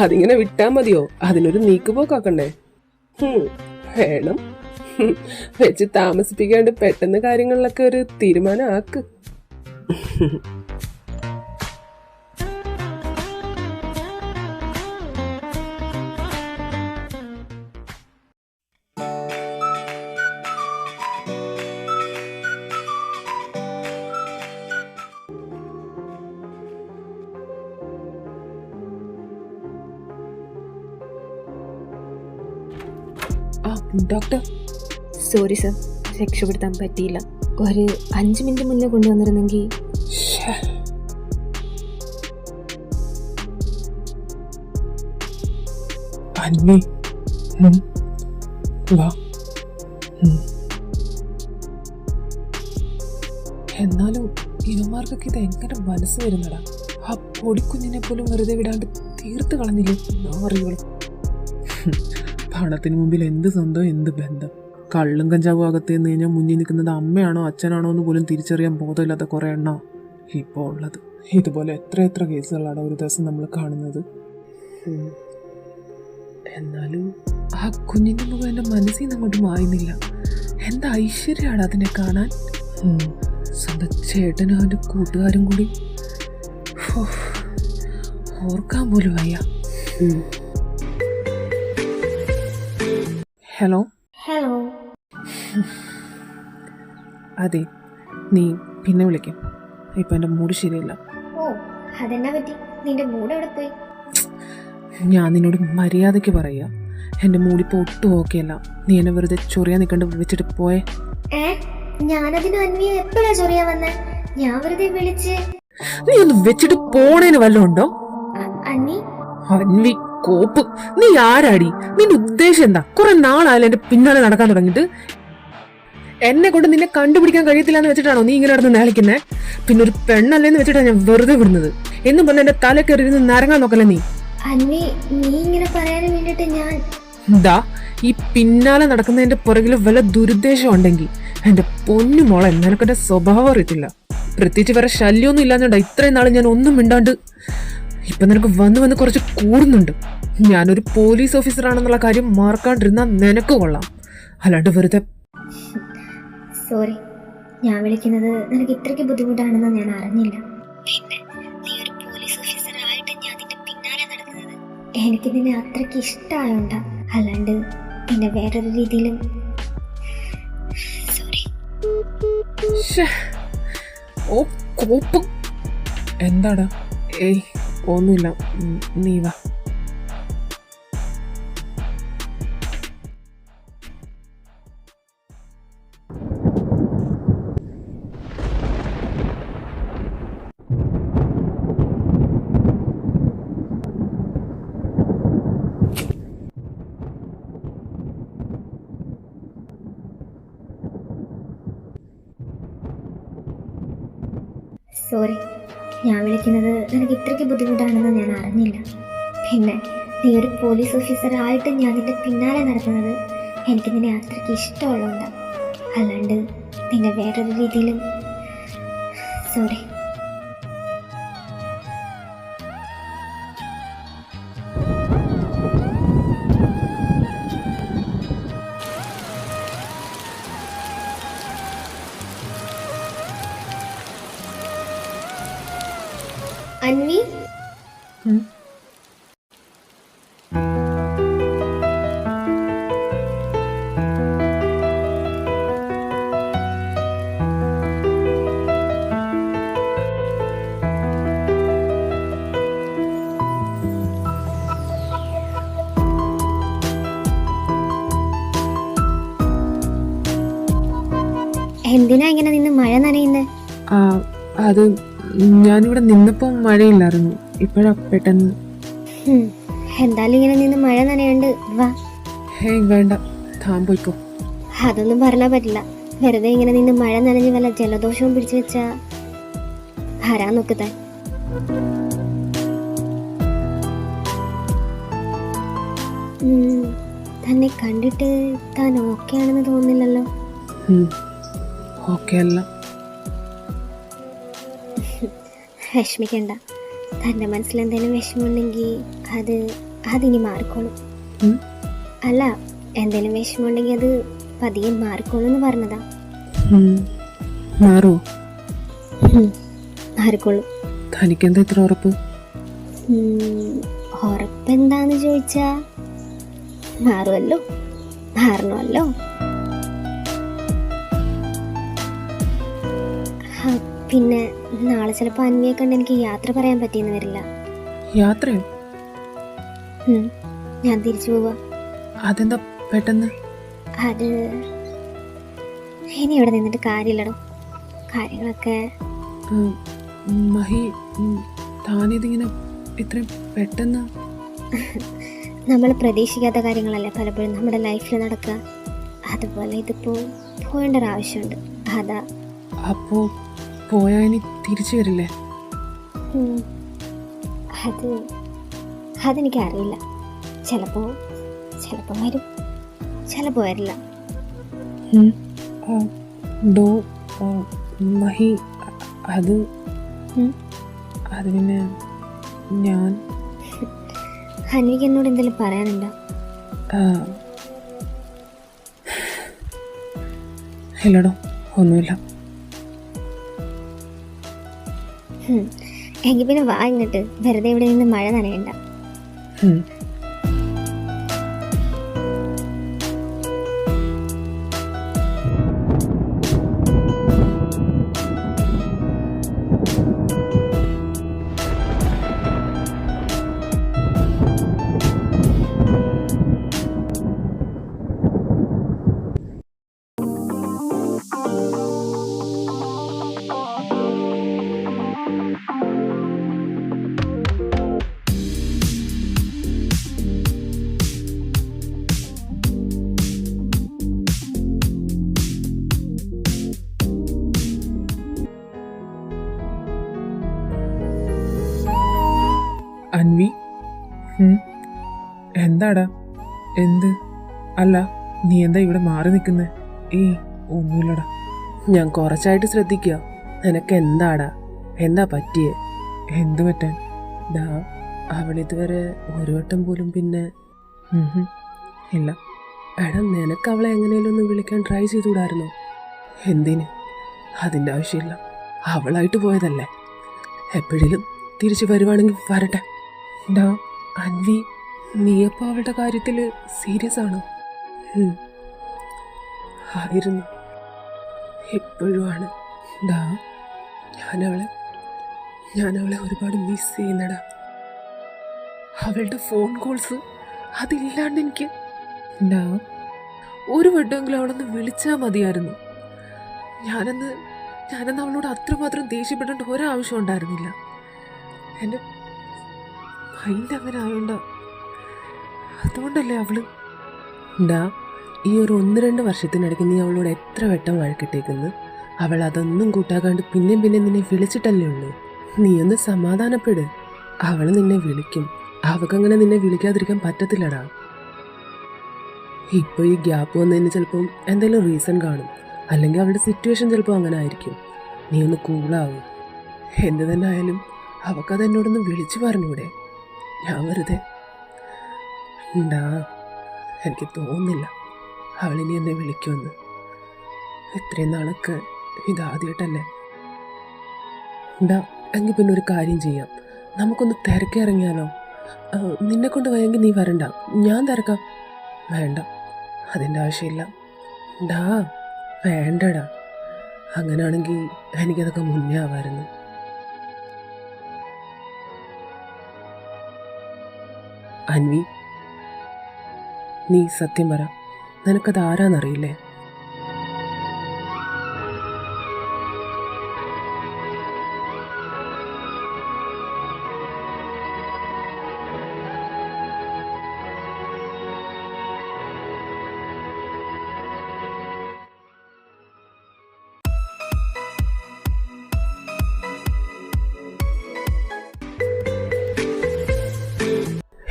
അതിങ്ങനെ വിട്ടാ മതിയോ? അതിനൊരു നീക്കുപോക്കാക്കണ്ടേ? വേണം. വെച്ച് താമസിപ്പിക്കാണ്ട് പെട്ടെന്ന് കാര്യങ്ങളിലൊക്കെ ഒരു തീരുമാനം ആക്ക്. ഡോക്ടർ, സോറി സർ, രക്ഷപ്പെടുത്താൻ പറ്റിയില്ല. ഒരു 5 മിനിറ്റ് മുന്നേ കൊണ്ടുവന്നിരുന്നെങ്കിൽ. അന്വി, വാ. എന്നാലും ഇവന്മാർക്കൊക്കെ ഇത് എങ്ങനെ മനസ്സ് വരുന്നടാ? ആ പൊടിക്കുഞ്ഞിനെ പോലും വെറുതെ വിടാണ്ട് തീർത്ത് കളഞ്ഞില്ലേ അറിയുള്ളൂ. പണത്തിന് മുമ്പിൽ എന്ത് സ്വന്തം, എന്ത് ബന്ധം. കള്ളും കഞ്ചാവും അകത്ത് നിന്ന് കഴിഞ്ഞാൽ മുന്നിൽ നിൽക്കുന്നത് അമ്മയാണോ അച്ഛനാണോ എന്ന് പോലും തിരിച്ചറിയാൻ ബോധമില്ലാത്ത കുറേ എണ്ണ ഇപ്പോൾ ഉള്ളത്. ഇതുപോലെ എത്ര കേസുകളാണ് ഒരു ദിവസം നമ്മൾ കാണുന്നത്. എന്നാലും ആ കുഞ്ഞിൻ്റെ മുഖം എൻ്റെ മനസ്സിൽ നിന്ന് അങ്ങോട്ട് മായുന്നില്ല. എന്താ ഐശ്വര്യമാണ് അതിനെ കാണാൻ. സ്വന്തം ചേട്ടനും അവൻ്റെ കൂട്ടുകാരും കൂടി ഓർക്കാൻ പോലും വയ്യ. ഹലോ. ഹലോ. അതെ, നീ പിന്നെ വിളിക്കും. ഇപ്പം എൻ്റെ മൂഡ് ശരിയല്ല. ഓ, അതെന്നാ പറ്റി? നിന്റെ മൂഡ് എവിടെ പോയി? ഞാൻ നിന്നോട് മര്യാദയ്ക്ക് പറയുക, എൻ്റെ മൂഡിപ്പോൾ ഒട്ടും ഓക്കെ അല്ല. നീ എന്നെ വെറുതെ ചൊറിയാൻ നിൽക്കണ്ട് വിളിച്ചിട്ട് പോയേ. ഞാനതിന് അന്വിയെ എപ്പോഴാ ചൊറിയാൻ വന്നേ? ഞാൻ വെറുതെ വിളിച്ച്. നീ ഒന്ന് വെച്ചിട്ട് പോണേന് വല്ലതും ഉണ്ടോ? അന്വി കോപ്പ്, നീ ആരാടി? നിന്റെ ഉദ്ദേശം എന്താ? കുറെ നാളായാലും എന്റെ പിന്നാലെ നടക്കാൻ തുടങ്ങിയിട്ട്. എന്നെ കൊണ്ട് നിന്നെ കണ്ടുപിടിക്കാൻ കഴിയത്തില്ല എന്ന് വെച്ചിട്ടാണോ നീ ഇങ്ങനെ നടന്ന് നേളിക്കുന്നേ? പിന്നെ ഒരു പെണ്ണല്ലേന്ന് വെച്ചിട്ടാണ് ഞാൻ വെറുതെ വിടുന്നത്. എന്നും പറഞ്ഞ എന്റെ തല കയറി നരങ്ങാൻ നോക്കല്ലേ നീ? നീ ഇങ്ങനെ പറയാൻ വേണ്ടിട്ട് ഞാൻ എന്താ ഈ പിന്നാലെ നടക്കുന്നതിന്റെ പുറകിൽ വല്ല ദുരുദ്ദേശം ഉണ്ടെങ്കിൽ എന്റെ പൊന്നു മോളെ, നിനക്കെന്റെ സ്വഭാവം അറിയത്തില്ല. പ്രത്യേകിച്ച് വേറെ ശല്യമൊന്നും ഇല്ലാന്നുണ്ടാ ഇത്രയും നാള് ഞാൻ ഒന്നും മിണ്ടാണ്ട്. ഇപ്പൊ നിനക്ക് വന്ന് കുറച്ച് കൂടുന്നുണ്ട്. ഞാനൊരു പോലീസ് ഓഫീസറാണെന്നുള്ള കാര്യം മറക്കാണ്ടിരുന്നാ നിനക്ക് കൊള്ളാം. അല്ലാണ്ട് വെറുതെ. സോറി, ഞാൻ വിളിക്കുന്നത് നിനക്ക് ഇത്രയ്ക്ക് ബുദ്ധിമുട്ടാണെന്ന് ഞാൻ അറിഞ്ഞില്ല. പിന്നെ നീ ഒരു പോലീസ് ഓഫീസർ ആയിട്ട് ഞാൻ നിന്റെ പിന്നാലെ നടക്കുന്നത് എനിക്ക് നിന്നെ അത്രയ്ക്ക് ഇഷ്ടമായോണ്ടാ, അല്ലാണ്ട് പിന്നെ വേറൊരു രീതിയിലും. സോറി. ഓ കോപ്പ്. എന്താടാ? ഏയ് ഒന്നുമില്ല, നീ വാ. സോറി, ഞാൻ വിളിക്കുന്നത് നിനക്ക് ഇത്രയ്ക്ക് ബുദ്ധിമുട്ടാണെന്ന് ഞാൻ അറിഞ്ഞില്ല. പിന്നെ നീ ഒരു പോലീസ് ഓഫീസർ ആയിട്ട് ഞാൻ നിന്റെ പിന്നാലെ നടക്കുന്നത് എനിക്ക് നിന്നെ അത്രയ്ക്ക് ഇഷ്ടമുള്ളതുകൊണ്ടാണ്, അല്ലാണ്ട് പിന്നെ വേറൊരു രീതിയിലും. സോറി. അന്വി, ഉം. എന്തിനാ ഇങ്ങനെ നിന്ന് മഴ നനയുന്നേ? ആ, അത് ഞാനിവിടെ നിന്നപ്പോൾ മഴയില്ലായിരുന്നു. ഇപ്പോഴാ പെട്ടെന്ന്. എന്തായാലും ഇങ്ങനെ നിന്ന് മഴ നനയാണ്ട് വാ. ഹേയ് വേണ്ട, താൻ പോയിക്കോ. അതൊന്നും പറഞ്ഞാ പറ്റില്ല. വെറുതെ ഇങ്ങനെ നിന്ന് മഴ നനഞ്ഞ് വല്ല ജലദോഷവും പിടിച്ചു വെച്ചാ വരാൻ നോക്ക് താൻ. തന്നെ കണ്ടിട്ട് താൻ ഓക്കെ ആണെന്ന് തോന്നുന്നില്ലല്ലോ. ഓക്കെ അല്ല. വിഷമിക്കണ്ട. തൻ്റെ മനസ്സിൽ എന്തെങ്കിലും വിഷമമുണ്ടെങ്കിൽ അതിനി മാറിക്കോളും. അല്ല, എന്തെങ്കിലും വിഷമമുണ്ടെങ്കിൽ അത് പതിയെ മാറിക്കോളും എന്ന് പറഞ്ഞതാ. മാറോ? മാറിക്കോളും. തനിക്കെന്താ ഇത്ര ഉറപ്പ്? ഉറപ്പെന്താന്ന് ചോദിച്ചാ മാറുമല്ലോ, മാറണമല്ലോ. പിന്നെ നാളെ ചിലപ്പോൾ അന്വിയെ കണ്ട് എനിക്ക് യാത്ര പറയാൻ പറ്റിയെന്ന് വരില്ല. യാത്രയോ? ഞാൻ തിരിച്ചു പോവാ. അതെന്താ പെട്ടെന്ന്? അത് ഇനി ഇവിടെ നിന്നിട്ട് കാര്യമില്ലടോ. കാര്യങ്ങളൊക്കെ മഹി, താനിതിങ്ങനെ ഇത്രയും പെട്ടെന്ന്? നമ്മൾ പ്രതീക്ഷിക്കാത്ത കാര്യങ്ങളല്ലേ പലപ്പോഴും നമ്മുടെ ലൈഫിൽ നടക്കുക. അതുപോലെ ഇതിപ്പോൾ പോകേണ്ട ഒരാവശ്യമുണ്ട്. അതാ. അപ്പോ പോയാ ഇനി തിരിച്ചു വരില്ലേ? അതെനിക്കറിയില്ല. ചിലപ്പോൾ വരും, ചിലപ്പോൾ വരില്ല. ഡോ മഹി, അത് പിന്നെ ഞാൻ അന്വിക്ക് എന്നോട് എന്തെങ്കിലും പറയാനുണ്ടോ? ഇല്ലടോ, ഒന്നുമില്ല. എങ്കിൽ പിന്നെ വാ ഇങ്ങോട്ട്. വെറുതെ ഇവിടെ നിന്ന് മഴ നനയണ്ട. അൻവി, എന്താടാ? എന്ത്? അല്ല, നീ എന്താ ഇവിടെ മാറി നിൽക്കുന്നേ? ഒന്നുമില്ലടാ. ഞാൻ കുറച്ചായിട്ട് ശ്രദ്ധിക്കുക. നിനക്ക് എന്താടാ? എന്താ പറ്റിയേ? എന്ത് പറ്റാൻ? ഡാ, അവളിതുവരെ ഒരു വട്ടം പോലും പിന്നെ ഇല്ല. എടാ, നിനക്ക് അവളെ എങ്ങനെയും ഒന്ന് വിളിക്കാൻ ട്രൈ ചെയ്തുകൂടായിരുന്നോ? എന്തിന്? അതിൻ്റെ ആവശ്യമില്ല. അവളായിട്ട് പോയതല്ലേ. എപ്പോഴേലും തിരിച്ചു വരുവാണെങ്കിൽ വരട്ടെ. ഡാ അൻവി, നീയപ്പോൾ അവളുടെ കാര്യത്തിൽ സീരിയസ് ആണോ? ആയിരുന്നു, ഇപ്പോഴുമാണ്. ഡാ, ഞാനവളെ ഒരുപാട് മിസ് ചെയ്യുന്നടാ. അവളുടെ ഫോൺ കോൾസ് അതില്ലാണ്ട് എനിക്ക് ഡാ, ഒരു വട്ടമെങ്കിലും അവളൊന്ന് വിളിച്ചാൽ മതിയായിരുന്നു. ഞാനന്ന് അവളോട് അത്രമാത്രം ദേഷ്യപ്പെടേണ്ട ഒരാവശ്യം ഉണ്ടായിരുന്നില്ല. എൻ്റെ മൈൻഡ് അങ്ങനെ ആയോണ്ട, അതുകൊണ്ടല്ലേ അവള്. ഡാ, ഈ ഒരു 1-2 വർഷത്തിനിടയ്ക്ക് നീ അവളോട് എത്ര വട്ടം വഴക്കിട്ടേക്കുന്നു? അവൾ അതൊന്നും കൂട്ടാക്കാണ്ട് പിന്നെ നിന്നെ വിളിച്ചിട്ടല്ലേ ഉള്ളൂ. നീ ഒന്ന് സമാധാനപ്പെട്. അവൾ നിന്നെ വിളിക്കും. അവക്കങ്ങനെ നിന്നെ വിളിക്കാതിരിക്കാൻ പറ്റത്തില്ലടാ. ഇപ്പോൾ ഈ ഗ്യാപ്പ് വന്നതിന് ചിലപ്പം എന്തെങ്കിലും റീസൺ കാണും. അല്ലെങ്കിൽ അവളുടെ സിറ്റുവേഷൻ ചിലപ്പോൾ അങ്ങനെ ആയിരിക്കും. നീ ഒന്ന് കൂളാവും. എന്ത് തന്നെ ആയാലും അവക്കത് എന്നോടൊന്ന് വിളിച്ചു പറഞ്ഞൂടെ? ഞാൻ വെറുതെ ഉണ്ടാ, എനിക്ക് തോന്നുന്നില്ല അവളിനി എന്നെ വിളിക്കുമെന്ന്. ഇത്രയും നാളൊക്കെ ഇതാദ്യമായിട്ടല്ലേ. ഉണ്ടാ, എങ്കിൽ പിന്നെ ഒരു കാര്യം ചെയ്യാം. നമുക്കൊന്ന് തിരക്കിറങ്ങിയാലോ? നിന്നെ കൊണ്ട് വയ്യെങ്കിൽ നീ വരണ്ട, ഞാൻ തിരക്കാം. വേണ്ട, അതിൻ്റെ ആവശ്യമില്ല. ഡാ വേണ്ടടാ, അങ്ങനെയാണെങ്കിൽ എനിക്കതൊക്കെ മുന്നേ ആവായിരുന്നു. അൻവി, നീ സത്യം പറ, നിനക്കത് ആരാന്നറിയില്ലേ?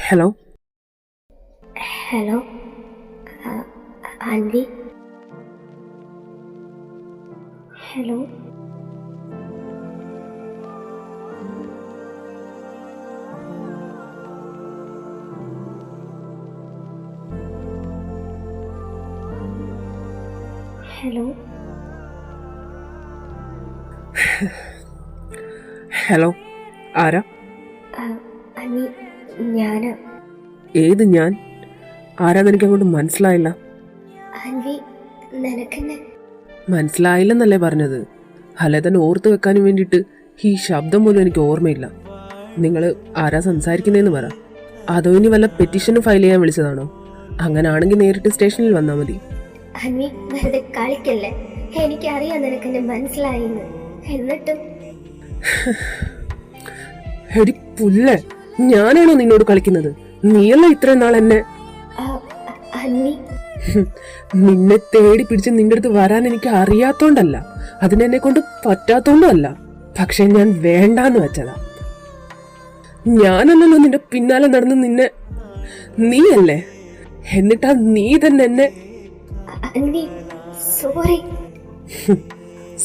Hello hello Anvi, hello. Hello hello, ആരാ? അൻവി, ഞാനാ. ഏത് ഞാൻ? ആരാന്ന് എനിക്ക് അങ്ങോട്ട് മനസ്സിലായില്ല. അൻവി, നിനക്കെന്നെ മനസ്സിലായില്ലെന്നല്ലേ പറഞ്ഞത്? അല്ലെ തന്നെ ഓർത്ത് വെക്കാനും വേണ്ടിയിട്ട് ഈ ശബ്ദം പോലും എനിക്ക് ഓർമ്മയില്ല. നിങ്ങൾ ആരാ സംസാരിക്കുന്നതെന്ന് പറ. അതോ ഇനി വല്ല പെറ്റീഷനും ഫയൽ ചെയ്യാൻ വിളിച്ചതാണോ? അങ്ങനാണെങ്കിൽ നേരിട്ട് സ്റ്റേഷനിൽ വന്നാൽ മതി. അൻവി, വെറുതെ കളിക്കല്ലേ. എനിക്കറിയാം നിനക്കെന്നെ മനസ്സിലായിന്ന്. എന്നിട്ടും എടി പുല്ലേ, ഞാനാണോ നിന്നോട് കളിക്കുന്നത്? നീയല്ല ഇത്രയും നാൾ എന്നെ. അൻവി, നിന്നെ തേടി പിടിച്ച് നിന്റെ അടുത്ത് വരാൻ എനിക്ക് അറിയാത്തോണ്ടല്ല, അതിനെന്നെ കൊണ്ട് പറ്റാത്തോണ്ടും അല്ല. പക്ഷെ ഞാൻ വേണ്ടാന്ന് വെച്ചതാ. ഞാനല്ലല്ലോ നിന്റെ പിന്നാലെ നടന്ന് നിന്നെ. നീയല്ലേ? എന്നിട്ടാ നീ തന്നെ എന്നെ. അൻവി, സോറി.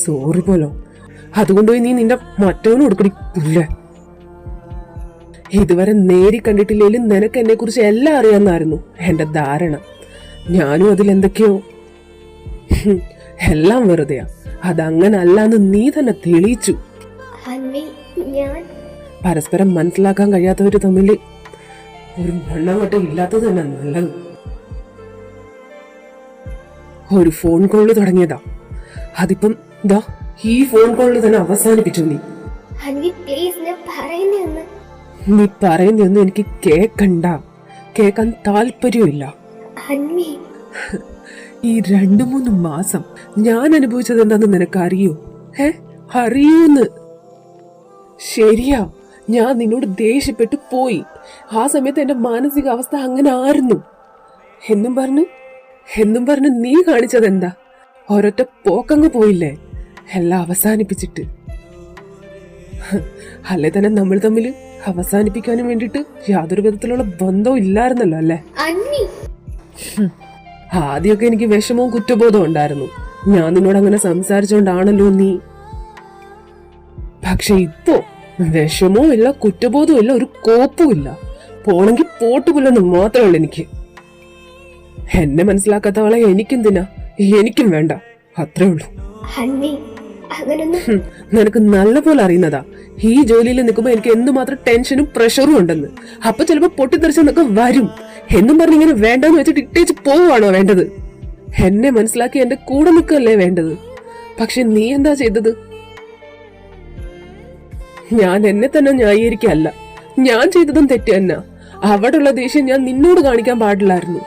സോറി പോലോ? അതുകൊണ്ടുപോയി നീ നിന്റെ മറ്റവനും കൊടുക്കടി പുല്ലേ. ഇതുവരെ നേരി കണ്ടിട്ടില്ലേലും നിനക്ക് എന്നെ കുറിച്ച് എല്ലാം അറിയാമെന്നായിരുന്നു എന്റെ ധാരണ. ഞാനും അതിലെന്തൊക്കെയോ. എല്ലാം വെറുതെയാ. അതങ്ങനല്ലാന്ന് നീ തന്നെ തെളിയിച്ചു. പരസ്പരം മനസ്സിലാക്കാൻ കഴിയാത്തവര് തമ്മിൽ ഒരു മണ്ണവട്ടം ഇല്ലാത്തത് തന്നെ നല്ലത്. ഒരു ഫോൺ കോള് തുടങ്ങിയതാ, അതിപ്പം ദാ ഈ ഫോൺ കോളിൽ തന്നെ അവസാനിപ്പിച്ചു. നീ പറയുന്നൊന്നും എനിക്ക് കേക്കണ്ട, കേക്കാൻ താല്പര്യമില്ല. ഈ 2-3 മാസം ഞാൻ അനുഭവിച്ചത് എന്താന്ന് നിനക്ക് അറിയോ? അറിയൂന്ന്? ശരിയാ, ഞാൻ നിന്നോട് ദേഷ്യപ്പെട്ടു പോയി. ആ സമയത്ത് എന്റെ മാനസികാവസ്ഥ അങ്ങനെ ആയിരുന്നു. എന്നും പറഞ്ഞ് നീ കാണിച്ചത് എന്താ? ഒരൊറ്റ പോക്കങ്ങ് പോയില്ലേ, എല്ലാം അവസാനിപ്പിച്ചിട്ട്. അല്ലെ തന്നെ നമ്മൾ തമ്മിൽ അവസാനിപ്പിക്കാനും വേണ്ടിട്ട് യാതൊരു വിധത്തിലുള്ള ബന്ധവും ഇല്ലായിരുന്നല്ലോ അല്ലേ? ആദ്യമൊക്കെ എനിക്ക് വിഷമവും കുറ്റബോധവും ഉണ്ടായിരുന്നു. ഞാൻ നിന്നോട് അങ്ങനെ സംസാരിച്ചോണ്ടാണല്ലോ നീ. പക്ഷെ ഇപ്പോ വിഷമവും ഇല്ല, കുറ്റബോധവും ഇല്ല, ഒരു കോപ്പും ഇല്ല. പോണെങ്കിൽ പോട്ടുപുല്ലെന്ന് മാത്രമേ ഉള്ളൂ എനിക്ക്. എന്നെ മനസ്സിലാക്കാത്തവളെ എനിക്കെന്തിനാ? എനിക്കും വേണ്ട, അത്രേ ഉള്ളൂ. നിനക്ക് നല്ല പോലെ അറിയുന്നതാ ഈ ജോലിയിൽ നിൽക്കുമ്പോ എനിക്ക് എന്തുമാത്രം ടെൻഷനും പ്രഷറും ഉണ്ടെന്ന്. അപ്പൊ ചിലപ്പോ പൊട്ടിത്തെറിച്ചെന്നൊക്കെ വരും എന്നും പറഞ്ഞ് ഇങ്ങനെ വേണ്ടെന്ന് വെച്ചിട്ട് ഇട്ടേച്ച് പോവാണോ വേണ്ടത്? എന്നെ മനസ്സിലാക്കി എന്റെ കൂടെ നിൽക്കല്ലേ വേണ്ടത്. പക്ഷെ നീ എന്താ ചെയ്തത്? ഞാൻ എന്നെ തന്നെ ന്യായീകരിക്കല്ല, ഞാൻ ചെയ്തതും തെറ്റ് തന്നെ. അവിടെയുള്ള ദേഷ്യം ഞാൻ നിന്നോട് കാണിക്കാൻ പാടില്ലായിരുന്നു.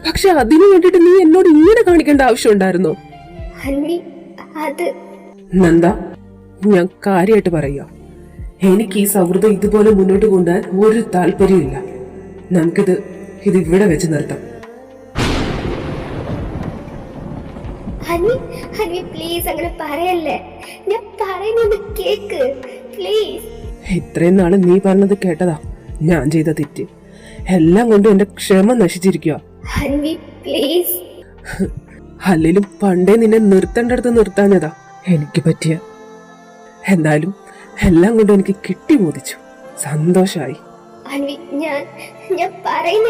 പക്ഷെ അതിനു വേണ്ടിട്ട് നീ എന്നോട് ഇങ്ങനെ കാണിക്കേണ്ട ആവശ്യം ഉണ്ടായിരുന്നോ? നന്ദ, ഞാൻ കാര്യമായിട്ട് പറയാ, എനിക്ക് ഈ സൗഹൃദം ഇതുപോലെ മുന്നോട്ട് കൊണ്ടുപോകാൻ ഒരു താല്പര്യമില്ല. നമുക്കിത് ഇവിടെ വെച്ച് നിർത്താം. ഇത്രയും നാള് നീ പറഞ്ഞത് കേട്ടതാ ഞാൻ ചെയ്ത തെറ്റ്. എല്ലാം കൊണ്ടും എന്റെ ക്ഷമ നശിച്ചിരിക്കുക. അല്ലേലും പണ്ടേ നിന്നെ നിർത്തേണ്ടടുത്ത് നിർത്താഞ്ഞതാ എനിക്ക് പറ്റിയ. എന്തായാലും എല്ലാം കൊണ്ടും എനിക്ക് കിട്ടി മോദിച്ചു, സന്തോഷായി. ഞാൻ പറയുന്ന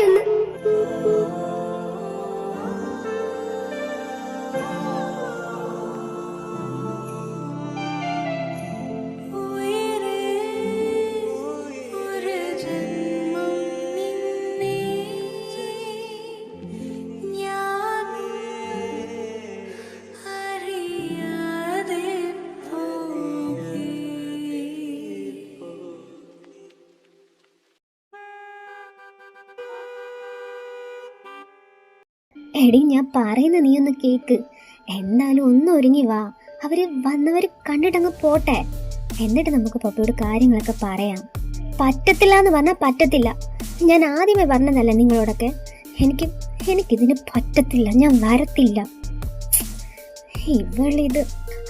എടി ഞാൻ പറയുന്ന നീ ഒന്ന് കേക്ക്. എന്നാലും ഒന്ന് ഒരുങ്ങി വാ. അവര് വന്നവര് കണ്ടിട്ടങ്ങ് പോട്ടെ. എന്നിട്ട് നമുക്ക് പപ്പയോട് കാര്യങ്ങളൊക്കെ പറയാം. പറ്റത്തില്ല എന്ന് പറഞ്ഞാൽ പറ്റത്തില്ല. ഞാൻ ആദ്യമേ പറഞ്ഞതല്ല നിങ്ങളോടൊക്കെ. എനിക്കിതിന് പറ്റത്തില്ല. ഞാൻ വരത്തില്ല. ഇവളിത്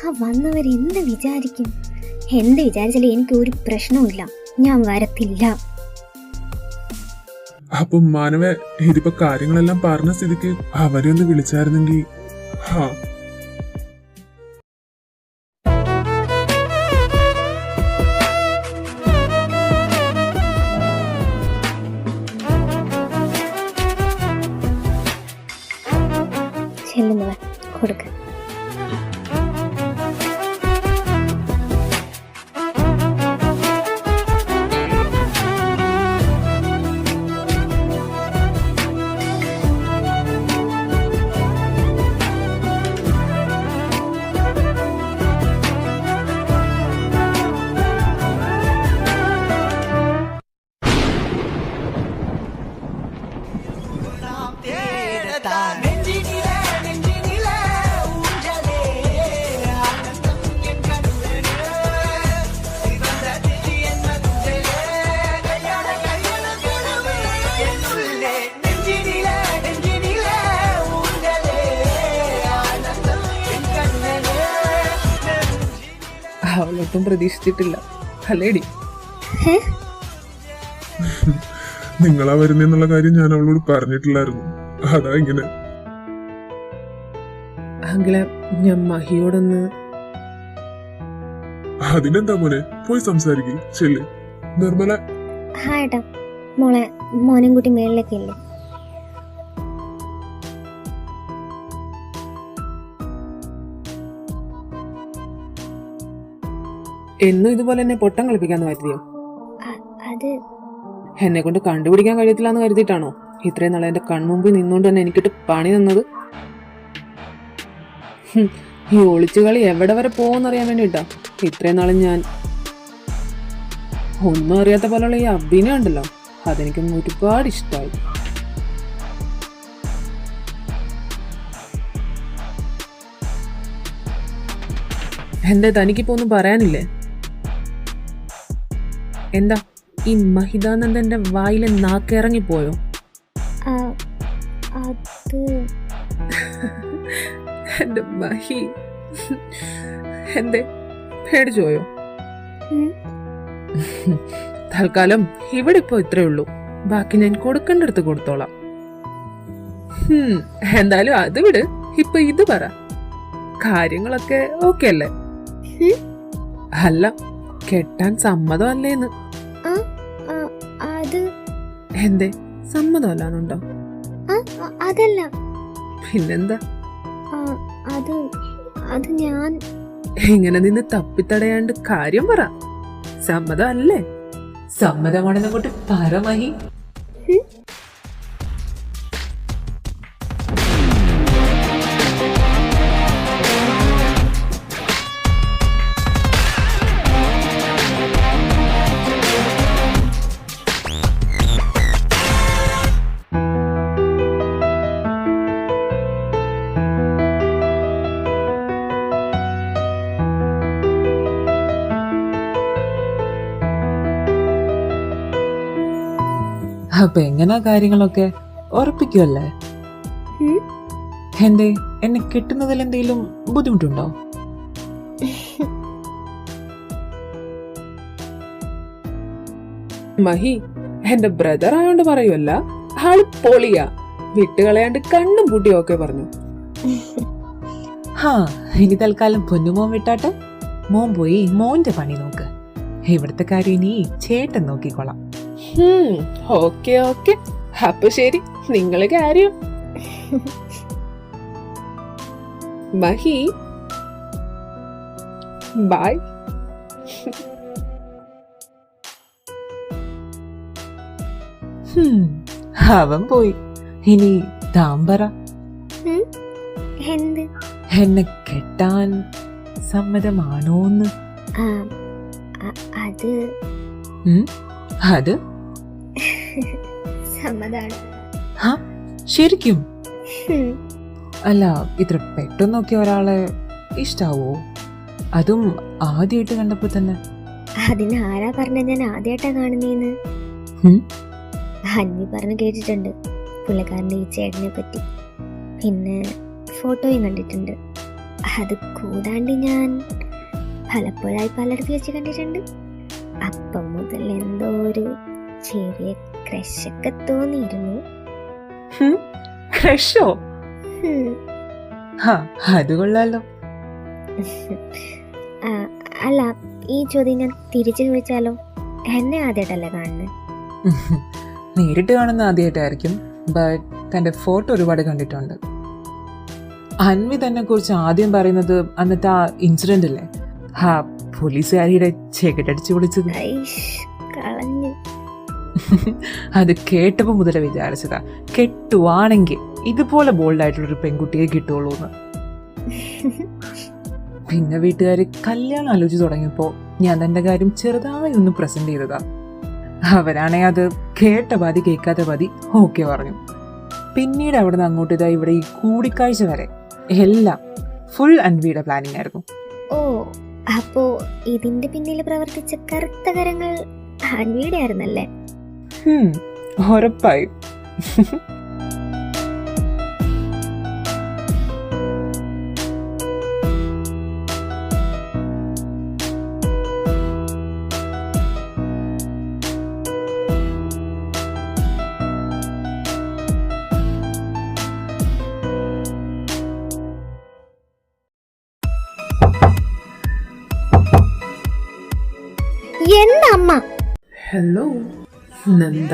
ആ വന്നവരെന്ത് വിചാരിക്കും? എന്ത് വിചാരിച്ചാലും എനിക്ക് ഒരു പ്രശ്നവുമില്ല. ഞാൻ വരത്തില്ല. അപ്പൊ മാനവ ഇതിപ്പോ കാര്യങ്ങളെല്ലാം പറഞ്ഞ സ്ഥിതിക്ക് അവരെ ഒന്ന് വിളിച്ചായിരുന്നെങ്കിൽ. ഹാ, ചെല്ലുന്നവർ കൊടുക്ക. അവളൊട്ടും പ്രതീക്ഷിച്ചിട്ടില്ല അല്ലേടി? നിങ്ങളാ വരുന്നെന്നുള്ള കാര്യം ഞാൻ അവളോട് പറഞ്ഞിട്ടില്ലായിരുന്നു. അതാ ഇങ്ങനെ. അങ്കിളെ, ഞാൻ മഹിയോടൊന്ന്. അതിനെന്താ മോനെ, പോയി സംസാരിക്കും. ചെല്ല്. നിർമ്മല. ഹായട്ടാ മോളെ, മോനും കുട്ടി മേളിലൊക്കെ ഇല്ലേ? എന്നും ഇതുപോലെ എന്നെ പൊട്ടം കളിപ്പിക്കാന്ന് കരുതിയോ? അത് എന്നെ കൊണ്ട് കണ്ടുപിടിക്കാൻ കഴിയത്തില്ല എന്ന് കരുതിയിട്ടാണോ ഇത്രയും നാളെ എന്റെ കൺമുമ്പിൽ നിന്നുകൊണ്ട് തന്നെ എനിക്കിട്ട് പണി തന്നത്? ഈ ഒളിച്ചുകളി എവിടെ വരെ പോകുമെന്നറിയാൻ വേണ്ടിയിട്ടാ ഇത്രയും നാളും ഞാൻ ഒന്നും അറിയാത്ത പോലുള്ള ഈ അഭിനയം ഉണ്ടല്ലോ, അതെനിക്ക് ഒരുപാട് ഇഷ്ടമായി. എന്താ തനിക്കിപ്പോ ഒന്നും പറയാനില്ലേ? എന്താ ഈ മഹിതാനന്ദന്റെ വായിലെ നാക്കിറങ്ങിപ്പോയോ? അത് എന്റെ മഹി എന്തേ പേടിച്ചുപോയോ? തൽക്കാലം ഇവിടെ ഇപ്പോ ഇത്രേ ഉള്ളൂ. ബാക്കി ഞാൻ കൊടുക്കേണ്ടടുത്ത് കൊടുത്തോളാം. എന്തായാലും അത് വിട്. ഇപ്പൊ ഇത് പറ, കാര്യങ്ങളൊക്കെ ഓക്കെ അല്ലേ? അല്ല, കെട്ടാൻ സമ്മതമല്ലേന്ന്. എന്തേ സമ്മതമല്ലാന്നുണ്ടോ? അതല്ല. പിന്നെന്താ? അത് ഞാൻ ഇങ്ങനെ നിന്ന് തപ്പിത്തടയാണ്ട് കാര്യം പറ. സമ്മതം അല്ലേ? സമ്മതമാണെന്ന് കൊണ്ട് പരമഹി. അപ്പൊ എങ്ങനാ കാര്യങ്ങളൊക്കെ ഉറപ്പിക്കുമല്ലേ? എന്തേ, എന്നെ കിട്ടുന്നതിൽ എന്തെങ്കിലും ബുദ്ധിമുട്ടുണ്ടോ? മഹി എന്റെ ബ്രദർ ആയോണ്ട് പറയുമല്ല, ആള് പൊളിയാ. വിട്ടുകളയാണ്ട് കണ്ണും പൂട്ടിയും ഒക്കെ പറഞ്ഞു. ഹാ, ഇനി തൽക്കാലം പൊന്നുമോൻ വിട്ടാട്ടെ. മോൻ പോയി മോന്റെ പണി നോക്ക്. ഇവിടുത്തെ കാര്യം ഇനി ചേട്ടൻ നോക്കിക്കോളാം. ഓക്കെ ഓക്കെ, അപ്പൊ ശരി, നിങ്ങള് കാര്യം. മഹി ബൈ. അവൻ പോയി. ഇനി താമ്പറ. എന്ത്? എന്നെ കെട്ടാൻ സമ്മതമാണോന്ന്? അത് അത് സമ്മതാണ്. ശരിക്കും? ഹും. അല്ല, ഇത്ര പെട്ടെന്നൊക്കെ ഒരാളെ ഇഷ്ടാവോ? അതും ആദ്യമായിട്ട് കണ്ടപ്പോ തന്നെ? അതിന് ആരാ പറഞ്ഞ ഞാൻ ആദ്യമായിട്ടാ കാണുന്നേന്ന്? ഉം. അന്വി പറഞ്ഞു കേട്ടിട്ടുണ്ട് പുള്ളിക്കാരൻ്റെ ഈ ചേട്ടനെ പറ്റി. പിന്നെ ഫോട്ടോയും കണ്ടിട്ടുണ്ട്. അത് കൂടാണ്ട് ഞാൻ പലപ്പോഴായി പലയിടത്ത് വെച്ച് കണ്ടിട്ടുണ്ട്. അപ്പം മുതൽ എന്തോ ഒരു ചെറിയ ക്രഷൊക്കെ തോന്നിയിരുന്നു. ക്രഷോ? ഹും. അത് കൊള്ളാലോ. ആ, അല്ല, ഈ ചോദ്യം ഞാൻ തിരിച്ചു ചോദിച്ചാലോ? എന്നെ ആദ്യമായിട്ടല്ലേ കാണുന്നത്? നേരിട്ട് കാണുന്ന ആദ്യമായിട്ടായിരിക്കും, ബട്ട് തന്റെ ഫോട്ടോ ഒരുപാട് കണ്ടിട്ടുണ്ട്. അൻവി തന്നെ കുറിച്ച് ആദ്യം പറയുന്നത് അന്നത്തെ ആ ഇൻസിഡന്റ് ഇല്ലേ, പോലീസുകാരിയുടെ ചെകിട്ടടിച്ച് വിളിച്ചത്. ഐഷ്, കളഞ്ഞു. അത് കേട്ടപ്പോ മുതലേ വിചാരിച്ചതാ, കെട്ടുവാണെങ്കിൽ ഇതുപോലെ ബോൾഡായിട്ടുള്ളൊരു പെൺകുട്ടിയെ കിട്ടുള്ളൂ എന്ന്. പിന്നെ വീട്ടുകാര് കല്യാണം ആലോചിച്ച് തുടങ്ങിയപ്പോ ഞാൻ തന്റെ കാര്യം ചെറുതായി ഒന്ന് പ്രസന്റ് ചെയ്തതാ. അവരാണെ അത് കേട്ട പാതി കേൾക്കാത്ത പാതി ഓക്കെ പറഞ്ഞു. പിന്നീട് അവിടെ നിന്ന് അങ്ങോട്ട് ഇതാ ഇവിടെ ഈ കൂടിക്കാഴ്ച വരെ എല്ലാം ഫുൾ അൻവിയുടെ പ്ലാനിങ് ആയിരുന്നു. ഓ, അപ്പോ ഇതിന്റെ പിന്നിൽ പ്രവർത്തിച്ച കറുത്ത കരങ്ങൾ അൻവിയുടെ ആയിരുന്നല്ലേ? ഉറപ്പായി. എന്താ അമ്മ? ഹലോ നന്ദ.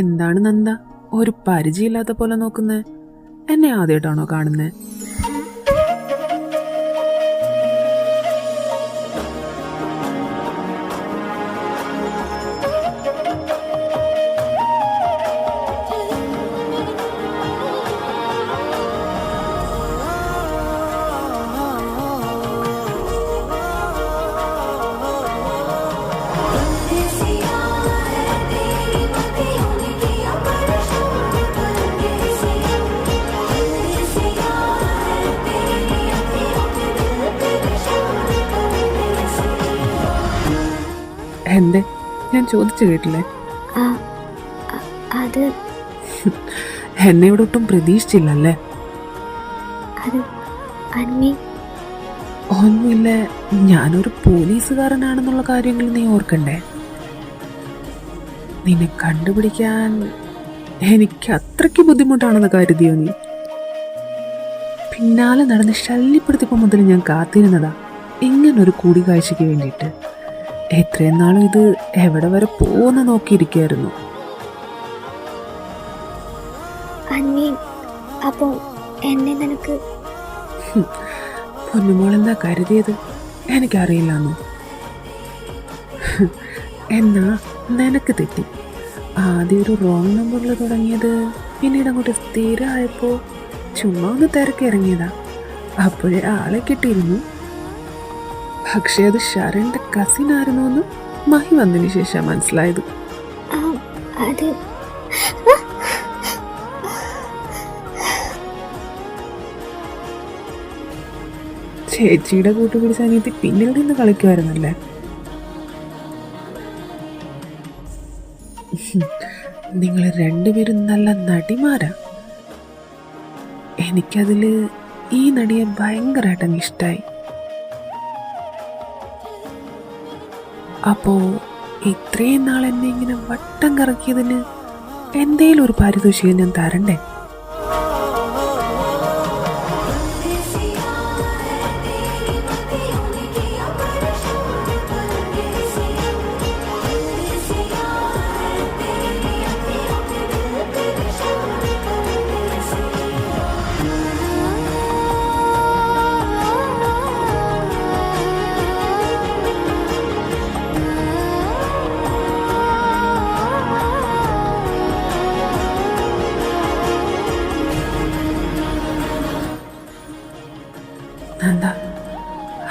എന്താണ് നന്ദ ഒരു പരിചയമില്ലാത്ത പോലെ നോക്കുന്നേ? എന്നെ ആദ്യമായിട്ടാണോ കാണുന്നേ? എന്തേ, ഞാൻ ചോദിച്ചു കേട്ടില്ലേ? ആ, അത് എന്നെ ഇവിടെ ഒട്ടും പ്രതീക്ഷിച്ചില്ലല്ലേ? അത് അന്വി. ഒന്നുമില്ല, ഞാനൊരു പോലീസുകാരനാണെന്നുള്ള കാര്യങ്ങൾ നീ ഓർക്കണ്ടേ? നിന്നെ കണ്ടുപിടിക്കാൻ എനിക്ക് അത്രയ്ക്ക് ബുദ്ധിമുട്ടാണെന്ന് കരുതിയോ നീ? പിന്നാലെ നടന്ന് ശല്യപ്പെടുത്തിയപ്പോൾ മുതൽ ഞാൻ കാത്തിരുന്നതാ ഇങ്ങനൊരു കൂടിക്കാഴ്ചയ്ക്ക് വേണ്ടിയിട്ട്. എത്രയും നാളും ഇത് എവിടെ വരെ പോകുന്ന നോക്കിയിരിക്കായിരുന്നു. അന്വി, അപ്പോ എന്നെ നിനക്ക്? പൊന്നുമോളെന്താ കരുതിയത്? എനിക്കറിയില്ലാന്നോ? എന്നാ നിനക്ക് തെറ്റി. ആദ്യം ഒരു റോങ് നമ്പറിൽ തുടങ്ങിയത് പിന്നീട് അങ്ങോട്ട് സ്ഥിരമായപ്പോൾ ചുമ്മാ ഒന്ന് തിരക്കി ഇറങ്ങിയതാ. അപ്പോഴേ ആളെ കിട്ടിയിരുന്നു. പക്ഷെ അത് ശരണിന്റെ കസിൻ ആയിരുന്നു എന്ന് മഹി വന്നതിന് ശേഷം മനസ്സിലായത്. അത് ചേച്ചിയുടെ കൂട്ടുപിടിച്ച അനിയത്തി പിന്നിൽ നിന്ന് കളിക്കുമായിരുന്നല്ലേ? നിങ്ങൾ രണ്ടുപേരും നല്ല നടിമാരാ. എനിക്കതില് ഈ നടിയെ ഭയങ്കരമായിട്ട് ഇഷ്ടായി. അപ്പോ ഇത്രയും നാൾ എന്നെ ഇങ്ങനെ വട്ടം കറക്കിയതിന് എന്തേലും ഒരു പാരിതോഷികം ഞാൻ തരണ്ടേ?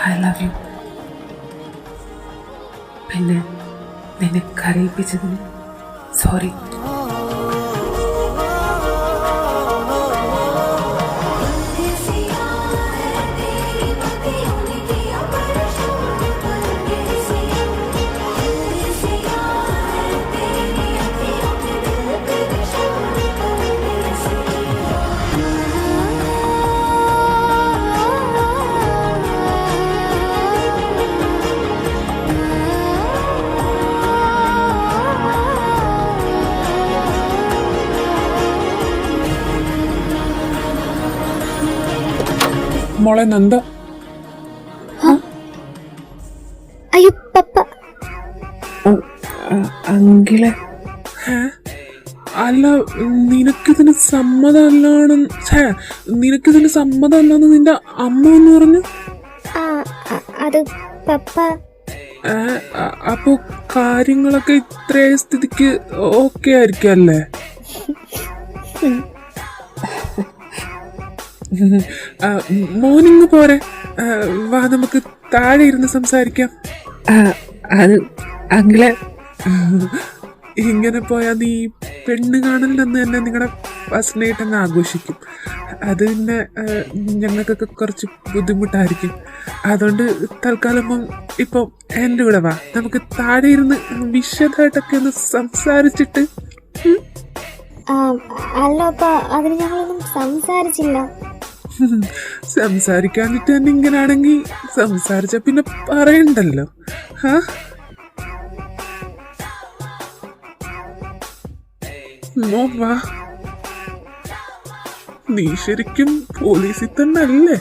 I love you. പിന്നെ നിന്നെ കരയിപ്പിച്ചതിന് സോറി. മോളെ നന്ദ, അയ്യോ പപ്പ. അങ്കിളെ. അല്ല, നിനക്കിതിന് നിനക്കിതിന് സമ്മതമല്ലെന്ന് നിന്റെ അമ്മ എന്ന് പറഞ്ഞു. ആ അത് പപ്പ. അപ്പൊ കാര്യങ്ങളൊക്കെ ഇത്രയായ സ്ഥിതിക്ക് ഓക്കെ ആയിരിക്കും അല്ലേ? മോർണിംഗ് പോരെ, വാ നമുക്ക് താഴെ ഇരുന്ന് സംസാരിക്കാം. അത് അങ്കിളെ, ഇങ്ങനെ പോയാൽ നീ പെണ്ണ് കാണലില്ലെന്ന് തന്നെ നിങ്ങളുടെ ഫസ്റ്റ് നൈറ്റ് അങ്ങ് ആഘോഷിക്കും. അത് പിന്നെ ഞങ്ങൾക്കൊക്കെ കുറച്ച് ബുദ്ധിമുട്ടായിരിക്കും. അതുകൊണ്ട് തൽക്കാലം ഇപ്പം എൻ്റെ കൂടെ വാ, നമുക്ക് താഴെ ഇരുന്ന് വിശദമായിട്ടൊക്കെ ഒന്ന് സംസാരിച്ചിട്ട്. അല്ല അപ്പ, അതിന് ഞങ്ങളൊന്നും സംസാരിച്ചില്ല. സംസാരിക്കാഞ്ഞിട്ട് തന്നെ ഇങ്ങനാണെങ്കിൽ സംസാരിച്ച പിന്നെ പറയണ്ടല്ലോ. വാ, നീ ശരിക്കും പോലീസിൽ തന്നെ അല്ലേ?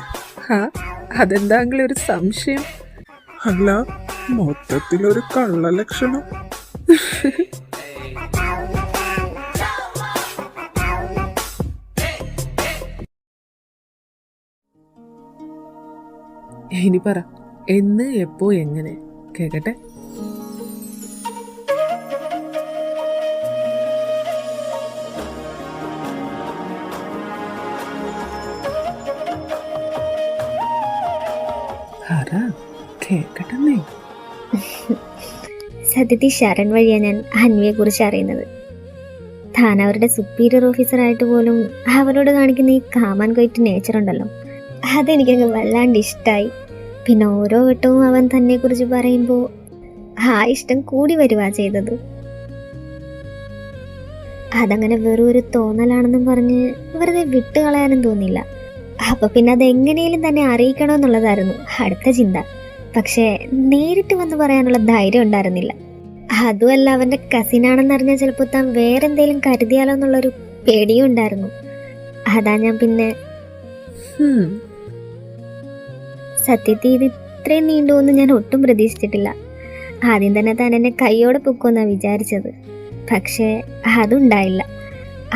അതെന്താ ഒരു സംശയം? അല്ല, മൊത്തത്തിലൊരു കള്ള ലക്ഷണം. ഇനി പറ, എന്ന് എപ്പോ എങ്ങനെ കേക്കട്ടെ. കേക്കട്ടെ. സത്യത്തിൽ ശരൺ വഴിയാണ് ഞാൻ അന്വിയെ കുറിച്ച് അറിയുന്നത്. താൻ അവരുടെ സുപ്പീരിയർ ഓഫീസറായിട്ട് പോലും അവരോട് കാണിക്കുന്ന ഈ കാമാൻ കൊയ്റ്റ് നേച്ചർ ഉണ്ടല്ലോ, അതെനിക്കങ്ങ് വല്ലാണ്ട് ഇഷ്ടമായി. പിന്നെ ഓരോ വട്ടവും അവൻ തന്നെ കുറിച്ച് പറയുമ്പോൾ ആ ഇഷ്ടം കൂടി വരുവാ ചെയ്തത്. അതങ്ങനെ വെറും ഒരു തോന്നലാണെന്നും പറഞ്ഞ് വെറുതെ വിട്ടുകളയാനും തോന്നില്ല. അപ്പൊ പിന്നെ അതെങ്ങനെയും തന്നെ അറിയിക്കണമെന്നുള്ളതായിരുന്നു അടുത്ത ചിന്ത. പക്ഷേ നേരിട്ട് വന്ന് പറയാനുള്ള ധൈര്യം ഉണ്ടായിരുന്നില്ല. അതുമല്ല, അവന്റെ കസിനാണെന്നറിഞ്ഞാൽ ചിലപ്പോൾ താൻ വേറെന്തേലും കരുതിയാലോ എന്നുള്ളൊരു പേടിയും ഉണ്ടായിരുന്നു. അതാ ഞാൻ പിന്നെ സത്യത്തിൽ ഇത് ഇത്രയും നീണ്ടുവെന്ന് ഞാൻ ഒട്ടും പ്രതീക്ഷിച്ചിട്ടില്ല. ആദ്യം തന്നെ താൻ എന്നെ കൈയോടെ പൊക്കുമെന്നാണ് വിചാരിച്ചത്. പക്ഷേ അതുണ്ടായില്ല.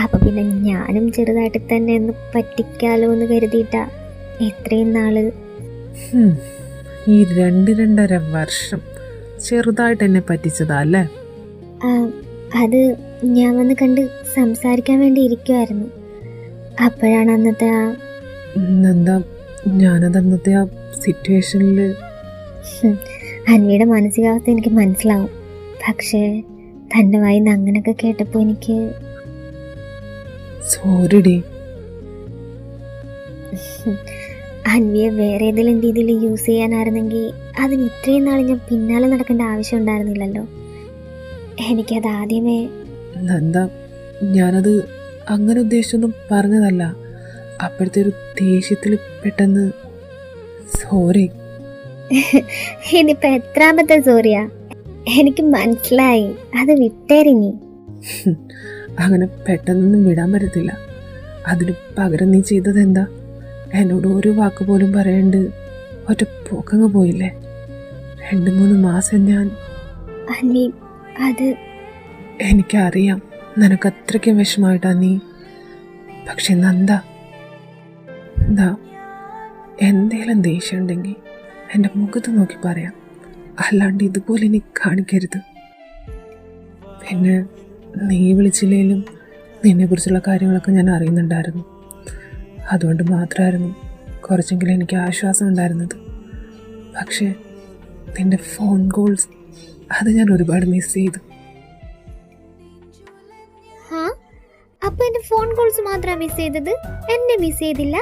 അപ്പൊ പിന്നെ ഞാനും ചെറുതായിട്ട് തന്നെ ഒന്ന് പറ്റിക്കാലോ എന്ന് കരുതിയിട്ടാ എത്രയും നാള്. ഈ 2-2.5 വർഷം ചെറുതായിട്ട് എന്നെ പറ്റിച്ചതാ അല്ലേ? അത് ഞാൻ വന്ന് കണ്ട് സംസാരിക്കാൻ വേണ്ടി ഇരിക്കുമായിരുന്നു. അപ്പോഴാണ് അന്നത്തെ എന്താ ഞാനത് അന്നത്തെ ആ സിറ്റുവേഷനിൽ. അന്വിയുടെ മാനസികാവസ്ഥ എനിക്ക് മനസ്സിലാവും. പക്ഷേ തൻ്റെ വായിന്ന് അങ്ങനെയൊക്കെ കേട്ടപ്പോൾ എനിക്ക് സോറിഡി. അന്വിയെ വേറെ ഏതെങ്കിലും രീതിയിൽ യൂസ് ചെയ്യാനായിരുന്നെങ്കിൽ അതിന് ഇത്രയും നാൾ ഞാൻ പിന്നാലെ നടക്കേണ്ട ആവശ്യം ഉണ്ടായിരുന്നില്ലല്ലോ. എനിക്കത് ആദ്യമേ. എന്താ ഞാനത് അങ്ങനെ ഉദ്ദേശിച്ചൊന്നും പറഞ്ഞതല്ല. അപ്പോഴത്തെ ഒരു ദേഷ്യത്തിൽ പെട്ടെന്ന് സോറി. ഇതിപ്പോ എത്രാമത്തെ സോറിയാ? എനിക്ക് മനസ്സിലായി, അത് വിട്ടേരിഞ്ഞി. അങ്ങനെ പെട്ടെന്നൊന്നും വിടാൻ പറ്റത്തില്ല. അതിന് പകരം നീ ചെയ്തത് എന്താ? എന്നോട് ഒരു വാക്ക് പോലും പറയാണ്ട് ഒറ്റ പോക്കങ്ങ് പോയില്ലേ? 2-3 മാസം ഞാൻ. അത് എനിക്കറിയാം നിനക്ക് അത്രയ്ക്കും വിഷമായിട്ടാ നീ. പക്ഷെ നന്ദ, എന്താ എന്തേലും ദേഷ്യം ഉണ്ടെങ്കിൽ എൻ്റെ മുഖത്ത് നോക്കി പറയാം, അല്ലാണ്ട് ഇതുപോലെ നീ കാണിക്കരുത്. പിന്നെ നീ വിളിച്ചില്ലേലും നിന്നെക്കുറിച്ചുള്ള കാര്യങ്ങളൊക്കെ ഞാൻ അറിയുന്നുണ്ടായിരുന്നു. അതുകൊണ്ട് മാത്രമായിരുന്നു കുറച്ചെങ്കിലും എനിക്ക് ആശ്വാസം ഉണ്ടായിരുന്നത്. പക്ഷേ നിന്റെ ഫോൺ കോൾസ് അത് ഞാൻ ഒരുപാട് മിസ് ചെയ്തു. ഹാ, അപ്പൊ എന്റെ ഫോൺ കോൾസ് മാത്രമാണ് മിസ് ചെയ്തത്, എന്നെ മിസ് ചെയ്തില്ല?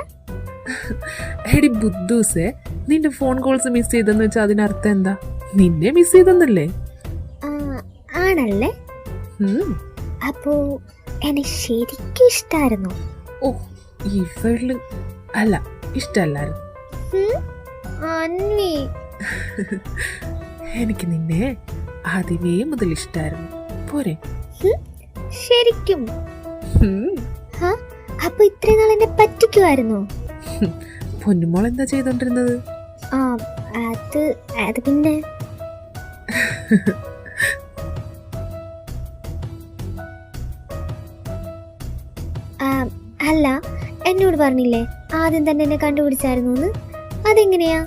എടി ബുദ്ധൂസേ, നിന്റെ ഫോൺ കോൾസ് മിസ് ചെയ്തെന്ന് വെച്ചാൽ അതിനർത്ഥം എന്താ? നിന്നെ മിസ് ചെയ്തെന്നല്ലേ? ആ, ആണല്ലേ? ഉം. അപ്പോ എന്നെ ശരിക്കും ഇഷ്ടായിരുന്നു. ഓ, ഇവള് അല്ല, ഇഷ്ടല്ലായിരുന്നു. അന്വി, എനിക്ക് നിന്നെ ആദ്യമേ മുതൽ ഇഷ്ടായിരുന്നു. പോരെ? ശരിക്കും? ഉം. ഹാ, അപ്പൊ ഇത്രയും നാൾ എന്നെ പറ്റിക്കുമായിരുന്നോ? പൊന്നുമോൾ എന്താ ചെയ്തോണ്ടിരുന്നത്? ആ, അത് പിന്നെ അല്ല, എന്നോട് പറഞ്ഞില്ലേ ആദ്യം തന്നെ എന്നെ കണ്ടുപിടിച്ചായിരുന്നു എന്ന്? അതെങ്ങനെയാ?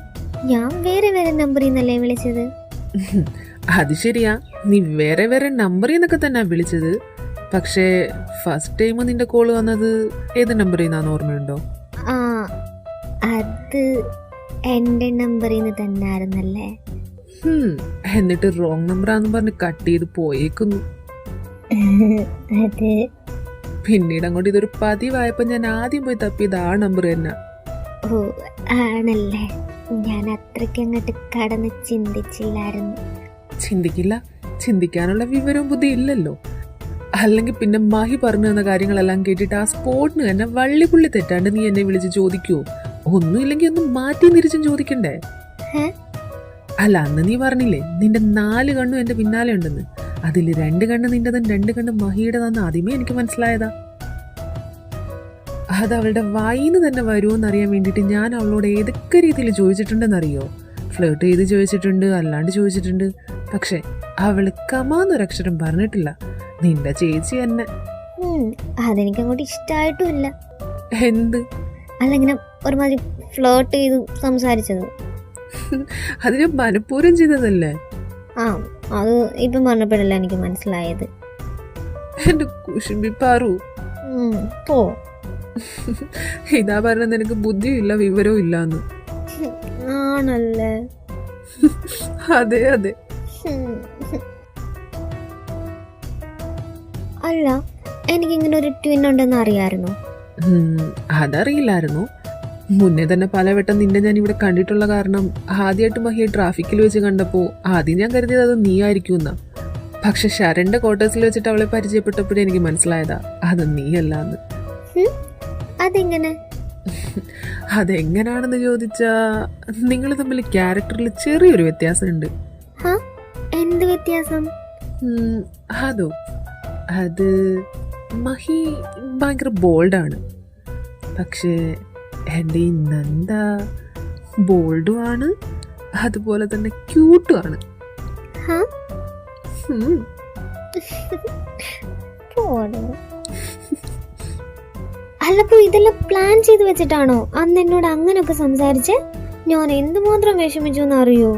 ഞാൻ വേറെ വേറെ നമ്പറിൽ നിന്നല്ലേ വിളിച്ചത്. അത് ശരിയാ, നീ വേറെ വേറെ നമ്പറിൽ നിന്നൊക്കെ തന്നെ വിളിച്ചത്. പക്ഷേ ഫസ്റ്റ് ടൈം നിന്റെ കോള് വന്നത് ഏത് നമ്പറിൽ നിന്നാന്ന് ഓർമ്മയുണ്ടോ? ആ, അത് എന്റെ നമ്പറിൽ നിന്ന് തന്നെ ആയിരുന്നല്ലേ? എന്നിട്ട് റോങ് നമ്പറാന്ന് പറഞ്ഞ് കട്ട് ചെയ്ത് പോയേക്കുന്നു. അത് പിന്നീട് അങ്ങോട്ട് ഇതൊരു പതിവായപ്പോ ഞാൻ ആദ്യം പോയി തപ്പിയത് ആ നമ്പർ തന്നെ. ഓ, ആണല്ലേ? ഞാൻ അത്രയ്ക്ക് അങ്ങോട്ട് കടന്ന് ചിന്തിച്ചില്ലായിരുന്നു. ചിന്തിക്കില്ല, ചിന്തിക്കാനുള്ള വിവരവും ബുദ്ധി ഇല്ലല്ലോ. അല്ലെങ്കിൽ പിന്നെ മഹി പറഞ്ഞു തന്ന കാര്യങ്ങളെല്ലാം കേട്ടിട്ട് ആ സ്പോട്ടിന് തന്നെ വള്ളിപുള്ളി തെറ്റാണ്ട് നീ എന്നെ വിളിച്ച് ചോദിക്കുവോ? ഒന്നുമില്ലെങ്കിൽ ഒന്ന് മാറ്റി തിരിച്ചും ചോദിക്കണ്ടേ? അല്ല, അന്ന് നീ പറഞ്ഞില്ലേ നിന്റെ 4 കണ്ണും എന്റെ പിന്നാലെ ഉണ്ടെന്ന്. അതിൽ 2 കണ്ണ് നിന്റെതും 2 കണ്ണ് മഹിയുടേതാന്ന് ആദ്യമേ എനിക്ക് മനസ്സിലായതാ. അത് അവളുടെ വായിന്ന് തന്നെ വരുമോന്നറിയാൻ വേണ്ടിയിട്ട് ഞാൻ അവളോട് ഏതൊക്കെ രീതിയിൽ ചോദിച്ചിട്ടുണ്ടെന്നറിയോ? ഫ്ലേർട്ട് ചെയ്ത് ചോദിച്ചിട്ടുണ്ട്, അല്ലാണ്ട് ചോദിച്ചിട്ടുണ്ട്. പക്ഷെ അവള് കമാന്നൊരക്ഷരം പറഞ്ഞിട്ടില്ല. നിന്റെ ചേച്ചി തന്നെ. അതെനിക്ക് അങ്ങോട്ട് ഇഷ്ടമായിട്ടുമില്ല. എന്ത്? അല്ല, ഇങ്ങനെ ഒരുമാതിരി ഫ്ലോട്ട് ചെയ്ത് സംസാരിച്ചത്. അത് ഞാൻ മനഃപൂർവ്വം ചെയ്തതല്ലേ? ആ, അത് ഇപ്പം പറഞ്ഞപ്പോഴല്ല എനിക്ക് മനസ്സിലായത്. എന്റെ കുശുമ്പി പാറു, പോ. ഇതാ പറഞ്ഞ നിനക്ക് ബുദ്ധിയില്ല വിവരവും ഇല്ലാന്ന്. ആണല്ലേ? അതെ അതെ. അല്ല, എനിക്കിങ്ങനെ ഒരു ട്വിൻ ഉണ്ടെന്ന് അറിയാമായിരുന്നു? അതറിയില്ലായിരുന്നു. മുന്നേ തന്നെ പലവട്ടം നിന്നെ ഞാൻ ഇവിടെ കണ്ടിട്ടുള്ള കാരണം ആദ്യമായിട്ട് മഹിയെ ട്രാഫിക്കിൽ വെച്ച് കണ്ടപ്പോ ആദ്യം ഞാൻ കരുതിയത് അത് നീ ആയിരിക്കും എന്നാ. പക്ഷെ ശരണിന്റെ ക്വാർട്ടേഴ്സിൽ വെച്ചിട്ട് അവളെ പരിചയപ്പെട്ടപ്പോഴേ എനിക്ക് മനസ്സിലായതാ അത് നീ അല്ലാന്ന്. അതെങ്ങനെ? അതെങ്ങനാണെന്ന് ചോദിച്ചാ നിങ്ങൾ തമ്മിൽ ക്യാരക്ടറിൽ ചെറിയൊരു വ്യത്യാസമുണ്ട്. എന്ത് വ്യത്യാസം? അതോ, അത് മഹി ഭയങ്കര ബോൾഡാണ്. പക്ഷേ എൻ്റെ ഈ നന്ദ ബോൾഡും ആണ്, അതുപോലെ തന്നെ ക്യൂട്ടും ആണ്. അല്ലപ്പോ ഇതെല്ലാം പ്ലാൻ ചെയ്ത് വെച്ചിട്ടാണോ അന്ന് എന്നോട് അങ്ങനൊക്കെ സംസാരിച്ച്? ഞാൻ എന്തുമാത്രം വിഷമിച്ചു എന്നറിയോ?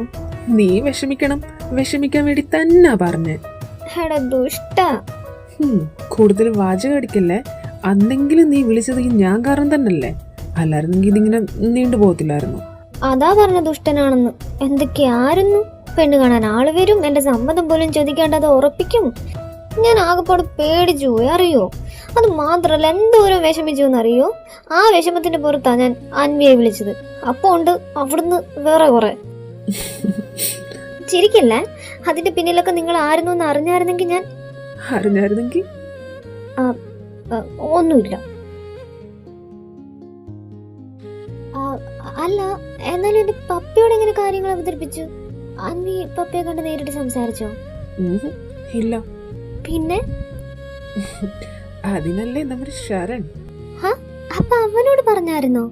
നീ വിഷമിക്കണം, വിഷമിക്കാൻ വേണ്ടി തന്നെ പറഞ്ഞേ. കൂടുതൽ വാചകം അടിക്കല്ലേ. അന്നെങ്കിലും നീ വിളിച്ചത് ഞാൻ കാരണം തന്നെയല്ലേ, അല്ലായിരുന്നെങ്കിൽ ഇതിങ്ങനെ നീണ്ടു പോകത്തില്ലായിരുന്നു. അതാ പറഞ്ഞ ദുഷ്ടനാണെന്ന്. എന്തൊക്കെയായിരുന്നു? പെണ്ണ് കാണാൻ ആള് വരും, എന്റെ സമ്മതം പോലും ചോദിക്കേണ്ടത് ഉറപ്പിക്കും. ഞാൻ ആകെപ്പാട് പേടിച്ചു പോയി അറിയോ. അത് മാത്രല്ല എന്തോരം വിഷമിച്ചു എന്നറിയോ. ആ വിഷമത്തിന്റെ പുറത്താ ഞാൻ അൻവിയെ വിളിച്ചത്. അപ്പൊ ഉണ്ട് അവിടുന്ന് വേറെ കുറെ. ചിരിക്കല്ലേ, അതിന്റെ പിന്നിലൊക്കെ നിങ്ങൾ ആയിരുന്നു എന്ന് അറിഞ്ഞായിരുന്നെങ്കിൽ ഞാൻ ഒന്നുമില്ല. അല്ല, എന്നാലും എന്റെ പപ്പയോട് എങ്ങനെ കാര്യങ്ങൾ അവതരിപ്പിച്ചു? അൻവി പപ്പയെ കണ്ട് നേരിട്ട് സംസാരിച്ചോ? ഇല്ല. പിന്നെ അതിനല്ലേ നമ്മുടെ ശരൺ. അപ്പൊ അവനോട് പറഞ്ഞായിരുന്നോ?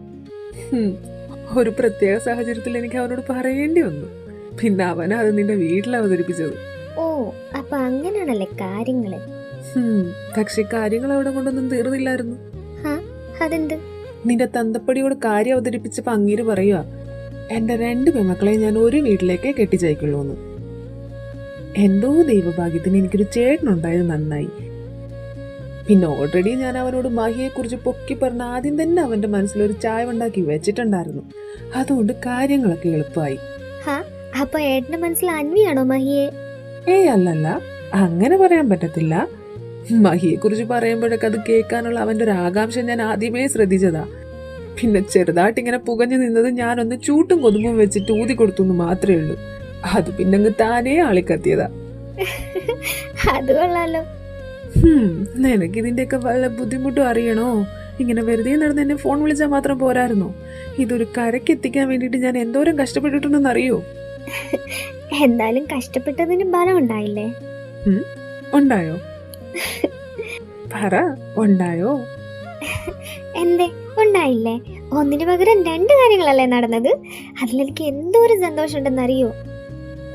ഒരു പ്രത്യേക സാഹചര്യത്തിൽ എനിക്ക് അവനോട് പറയേണ്ടി വന്നു. പിന്നെ അവനാ അത് നിന്റെ വീട്ടിൽ അവതരിപ്പിച്ചത്. ഓ, അപ്പൊ അങ്ങനെയാണല്ലേ കാര്യങ്ങള്. പക്ഷെ കാര്യങ്ങൾ അവിടെ കൊണ്ടൊന്നും തീർന്നില്ലായിരുന്നു. അതെന്ത്? നിന്റെ തന്തപ്പടിയോട് കാര്യം അവതരിപ്പിച്ചപ്പോ അങ്ങേര് പറയുക, എന്റെ 2 പെമക്കളെ ഞാൻ ഒരു വീട്ടിലേക്കേ കെട്ടിച്ചയക്കുള്ളൂന്ന്. എന്തോ ദൈവഭാഗ്യത്തിന് എനിക്കൊരു ചേട്ടനുണ്ടായത് നന്നായി. പിന്നെ ഓൾറെഡി ഞാൻ അവനോട് മഹിയെ കുറിച്ച് പൊക്കി പറഞ്ഞ ആദ്യം തന്നെ അവന്റെ മനസ്സിലൊരു ചായ ഉണ്ടാക്കി വെച്ചിട്ടുണ്ടായിരുന്നു. അതുകൊണ്ട് കാര്യങ്ങളൊക്കെ എളുപ്പമായി. അപ്പൊ ഏട്ടന്റെ മനസ്സിൽ അന്വിയാണോ മഹിയെ? ഏയ് അല്ലല്ല, അങ്ങനെ പറയാൻ പറ്റത്തില്ല. മഹിയെ കുറിച്ച് പറയുമ്പോഴൊക്കെ അത് കേൾക്കാനുള്ള അവന്റെ ഒരു ആകാംക്ഷ ഞാൻ ആദ്യമേ ശ്രദ്ധിച്ചതാ. പിന്നെ ചെറുതായിട്ട് ഇങ്ങനെ പുകഞ്ഞു നിന്നത് ഞാനൊന്ന് ചൂട്ടും കൊതുമ്പും വെച്ചിട്ട് ഊതി കൊടുത്തു മാത്രമേ ഉള്ളൂ. അത് പിന്നങ്ങ് താനേ ആളിക്കത്തിയതാ. അത് കൊള്ളാലോ. നിനക്ക് ഇതിന്റെയൊക്കെ വല്ല ബുദ്ധിമുട്ടും അറിയണോ? ഇങ്ങനെ വെറുതെ നടന്ന് എന്നെ ഫോൺ വിളിച്ചാൽ മാത്രം പോരായിരുന്നോ? ഇതൊരു കരയ്ക്ക് എത്തിക്കാൻ വേണ്ടിയിട്ട് ഞാൻ എന്തോരം കഷ്ടപ്പെട്ടിട്ടുണ്ടെന്ന് അറിയോ? എന്തായാലും കഷ്ടപ്പെട്ടതിന് ഫലം ഉണ്ടായില്ലേ? ഉണ്ടായോ? പറ, ഉണ്ടായോ? എന്തേ ഉണ്ടായില്ലേ? ഒന്നിനു പകരം 2 കാര്യങ്ങളല്ലേ നടന്നത്? അതിലെനിക്ക് എന്തോരം സന്തോഷമുണ്ടെന്നറിയോ?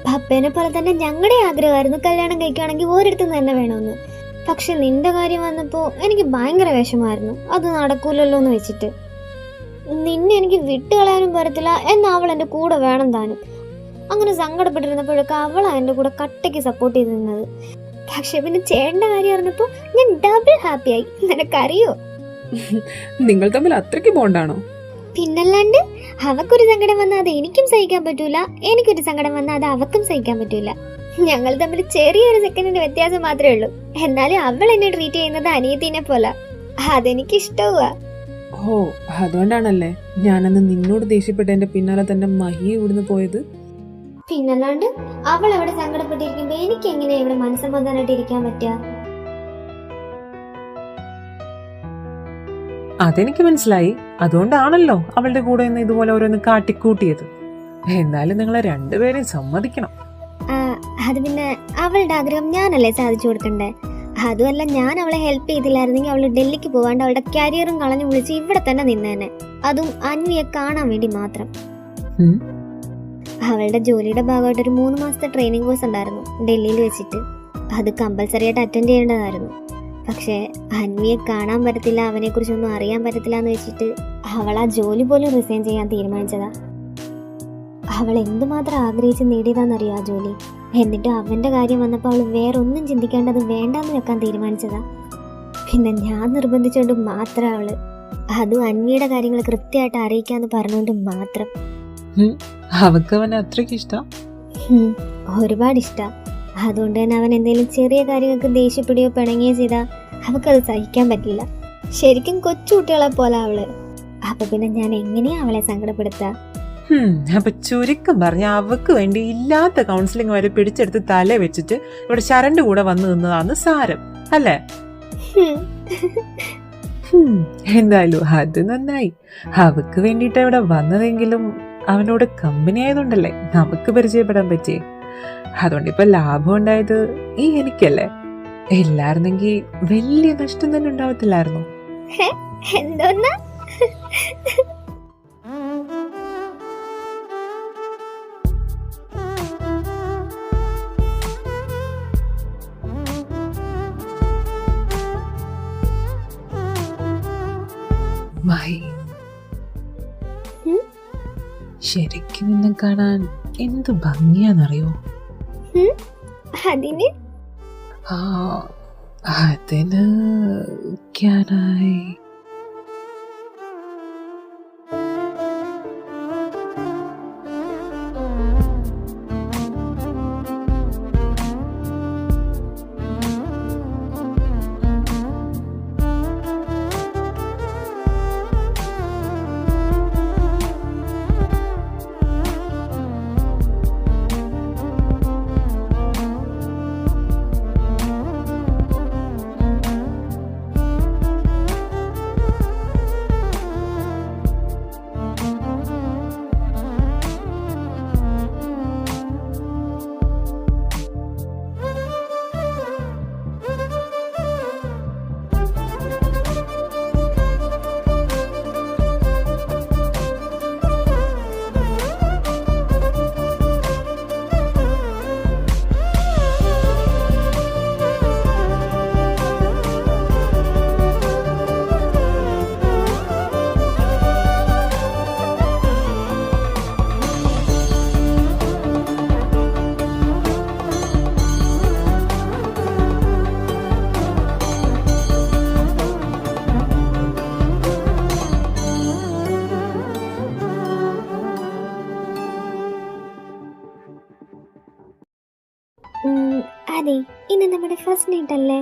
പപ്പേനെ പോലെ തന്നെ ഞങ്ങളുടെ ആഗ്രഹമായിരുന്നു കല്യാണം കഴിക്കുകയാണെങ്കിൽ ഒരിടത്തുനിന്ന് തന്നെ വേണമെന്ന്. പക്ഷെ നിന്റെ കാര്യം വന്നപ്പോൾ എനിക്ക് ഭയങ്കര വിഷമായിരുന്നു. അത് നടക്കൂലല്ലോ എന്ന് വെച്ചിട്ട്. നിന്നെ എനിക്ക് വിട്ടുകളയാനും പറ്റത്തില്ല, എന്നാൽ അവൾ എൻ്റെ കൂടെ വേണം താനും. അങ്ങനെ സങ്കടപ്പെട്ടിരുന്നപ്പോഴൊക്കെ അവളാണ് എൻ്റെ കൂടെ കട്ടയ്ക്ക് സപ്പോർട്ട് ചെയ്ത് നിന്നത്. പക്ഷെ പിന്നെ ചേട്ടൻ്റെ കാര്യം അറിഞ്ഞപ്പോൾ ഞാൻ ഡബിൾ ഹാപ്പിയായി. നിനക്കറിയോ? നിങ്ങൾ തമ്മിൽ അത്രയ്ക്ക് ബോണ്ടാണോ? പിന്നല്ലാണ്ട്. അവക്കൊരു സങ്കടം വന്നാൽ അത് എനിക്കും സഹിക്കാൻ പറ്റൂല, എനിക്കൊരു സങ്കടം വന്നാൽ അത് അവക്കും സഹിക്കാൻ പറ്റൂല. ഞങ്ങൾ തമ്മിൽ ചെറിയൊരു സെക്കൻഡിന്റെ വ്യത്യാസം മാത്രമേ ഉള്ളൂ. എന്നാലും അവൾ എന്നെ ട്രീറ്റ് ചെയ്യുന്നത് അനിയത്തിനെ പോലെ. അതെനിക്ക് ഇഷ്ടവുക. ഓ, അതുകൊണ്ടാണല്ലേ ഞാനന്ന് നിന്നോട് ദേഷ്യപ്പെട്ട എന്റെ പിന്നാലെ തന്നെ മഹിയെ ഇവിടുന്ന് പോയത്? പിന്നല്ലാണ്ട്. അവൾ അവിടെ സങ്കടപ്പെട്ടിരിക്കുമ്പോ എനിക്ക് എങ്ങനെയാ ഇവിടെ മനസ്സമാധാനായിട്ട് ഇരിക്കാൻ പറ്റുക? അതെനിക്ക് മനസ്സിലായി. അതുകൊണ്ടാണല്ലോ അവളുടെ കൂടെ നിന്ന് ഇതുപോലെ ഓരോന്ന് കാട്ടിക്കൂട്ടിയത്. എന്നാലും നിങ്ങളെ രണ്ടുപേരെയും സമ്മതിക്കണം. അത് പിന്നെ അവളുടെ ആഗ്രഹം ഞാനല്ലേ സാധിച്ചു കൊടുക്കണ്ടേ? അതുമല്ല, ഞാൻ അവളെ ഹെൽപ്പ് ചെയ്തില്ലായിരുന്നെങ്കിൽ അവള് ഡൽഹിക്ക് പോവാണ്ട് അവളുടെ കരിയറും കളഞ്ഞു വിളിച്ച് ഇവിടെ തന്നെ നിന്നേനെ. അതും അന്വിയെ കാണാൻ വേണ്ടി മാത്രം. അവളുടെ ജോലിയുടെ ഭാഗമായിട്ട് ഒരു 3 മാസത്തെ ട്രെയിനിങ് കോഴ്സ് ഉണ്ടായിരുന്നു ഡൽഹിയിൽ വെച്ചിട്ട്. അത് കമ്പൽസറി ആയിട്ട് അറ്റൻഡ് ചെയ്യേണ്ടതായിരുന്നു. പക്ഷേ അന്വിയെ കാണാൻ പറ്റത്തില്ല, അവനെ കുറിച്ചൊന്നും അറിയാൻ പറ്റത്തില്ല എന്ന് വെച്ചിട്ട് അവൾ ആ ജോലി പോലും റിസൈൻ ചെയ്യാൻ തീരുമാനിച്ചതാ. അവൾ എന്തുമാത്രം ആഗ്രഹിച്ച് നേടിയതാണെന്നറിയോ ആ ജോലി. എന്നിട്ട് അവന്റെ കാര്യം വന്നപ്പോൾ അവൾ വേറൊന്നും ചിന്തിക്കേണ്ടത് വേണ്ടാന്ന് വെക്കാൻ തീരുമാനിച്ചതാ. പിന്നെ ഞാൻ നിർബന്ധിച്ചുകൊണ്ട് മാത്രം അവള്, അതും അന്വിയുടെ കാര്യങ്ങൾ കൃത്യമായിട്ട് അറിയിക്കാന്ന് പറഞ്ഞുകൊണ്ട് മാത്രം. അവക്ക് അവനെ അത്രയ്ക്ക് ഇഷ്ടം? ഒരുപാട് ഇഷ്ടം. അതുകൊണ്ട് തന്നെ അവൻ എന്തെങ്കിലും ചെറിയ കാര്യങ്ങൾക്ക് ദേഷ്യപ്പെടുകയോ പിണങ്ങുകയോ ചെയ്താൽ അവക്കത് സഹിക്കാൻ പറ്റില്ല. ശരിക്കും കൊച്ചുകുട്ടികളെ പോലെ അവള്. അപ്പൊ പിന്നെ ഞാൻ എങ്ങനെയാ അവളെ സങ്കടപ്പെടുത്തുക? അപ്പൊ ചുരുക്കം പറഞ്ഞ അവക്ക് വേണ്ടി ഇല്ലാത്ത കൗൺസിലിംഗ് വരെ പിടിച്ചെടുത്ത് തല വെച്ചിട്ട് ഇവിടെ ശരന്റെ കൂടെ വന്നു നിന്നതാന്ന് സാരം അല്ലേ? എന്തായാലും അത് നന്നായി. അവക്ക് വേണ്ടിട്ട് ഇവിടെ വന്നതെങ്കിലും അവനോട് കമ്പനി ആയതുകൊണ്ടല്ലേ നമുക്ക് പരിചയപ്പെടാൻ പറ്റിയേ. അതുകൊണ്ട് ഇപ്പൊ ലാഭം ഉണ്ടായത് ഈ എനിക്കല്ലേ. എല്ലായിരുന്നെങ്കിൽ വലിയ നഷ്ടം തന്നെ ഉണ്ടാവത്തില്ലായിരുന്നു. എന്തോന്നാ? മഹി, ശരിക്കും നിന്നെ കാണാൻ എന്ത് ഭംഗിയാന്നറിയോ? അതിന് അതിന് ക്യാനായി അതെ, ഇന്ന് നമ്മുടെ ഫസ്റ്റ് നൈറ്റ് അല്ലേ?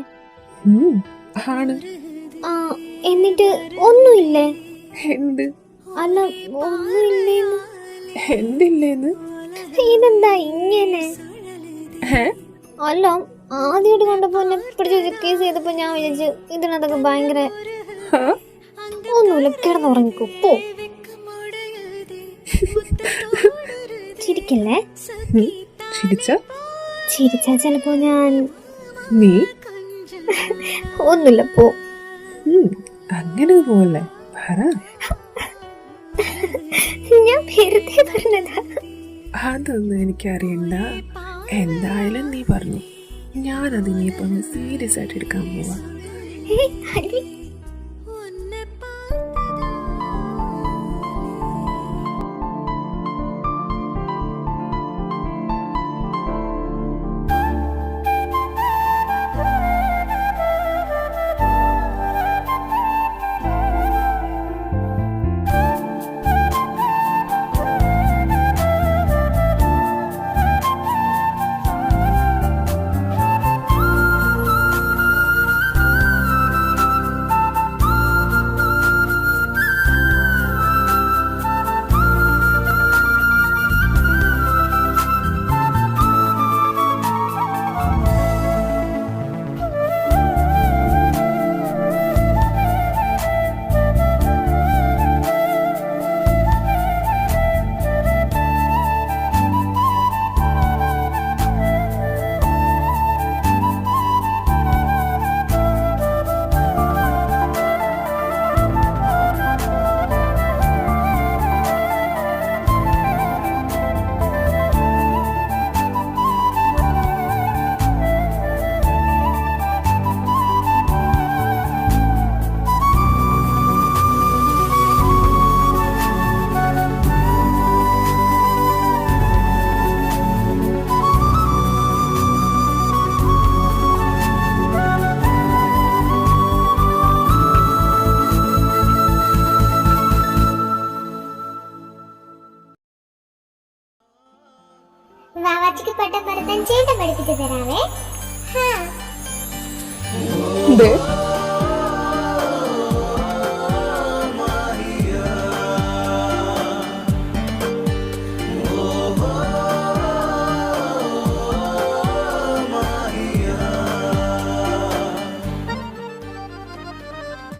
ആണ്. ആ, എന്നിട്ട് ഒന്നുമില്ലേ? എന്ത്? അല്ല, ഒന്നുമില്ലേന്ന്. എന്തില്ലേന്ന്? ഇതെന്താ ഇങ്ങനെ? ഏ? അല്ല, ആദ്യമായിട്ട് കണ്ടപ്പോ എന്നെ പിടിച്ച് കേസ് ചെയ്തപ്പോ ഞാൻ വിചാരിച്ചു ഇതിനകത്തൊക്കെ ഭയങ്കര ഹാ? ഒന്നുമില്ല, കിടന്നുറങ്ങിക്കോ പോ. ചിരിക്കല്ലേ? ചിരിച്ച? ചിരിച്ചാ ചിലപ്പോ ഞാൻ നീ ഒന്നുമില്ല പോ. അങ്ങനെ പോവല്ലേ, പറ. ഞാൻ വെറുതെ പറഞ്ഞതാ. അതൊന്നും എനിക്കറിയണ്ട. എന്തായാലും നീ പറഞ്ഞു, ഞാനതിനിപ്പം സീരിയസ് ആയിട്ട് എടുക്കാൻ പോവാ. ഏയ്, അരുവി. വാവാച്ചിക്ക് പട്ടം പറത്താൻ ചേട്ടൻ പഠിപ്പിച്ചു തരാവേ. ദേ,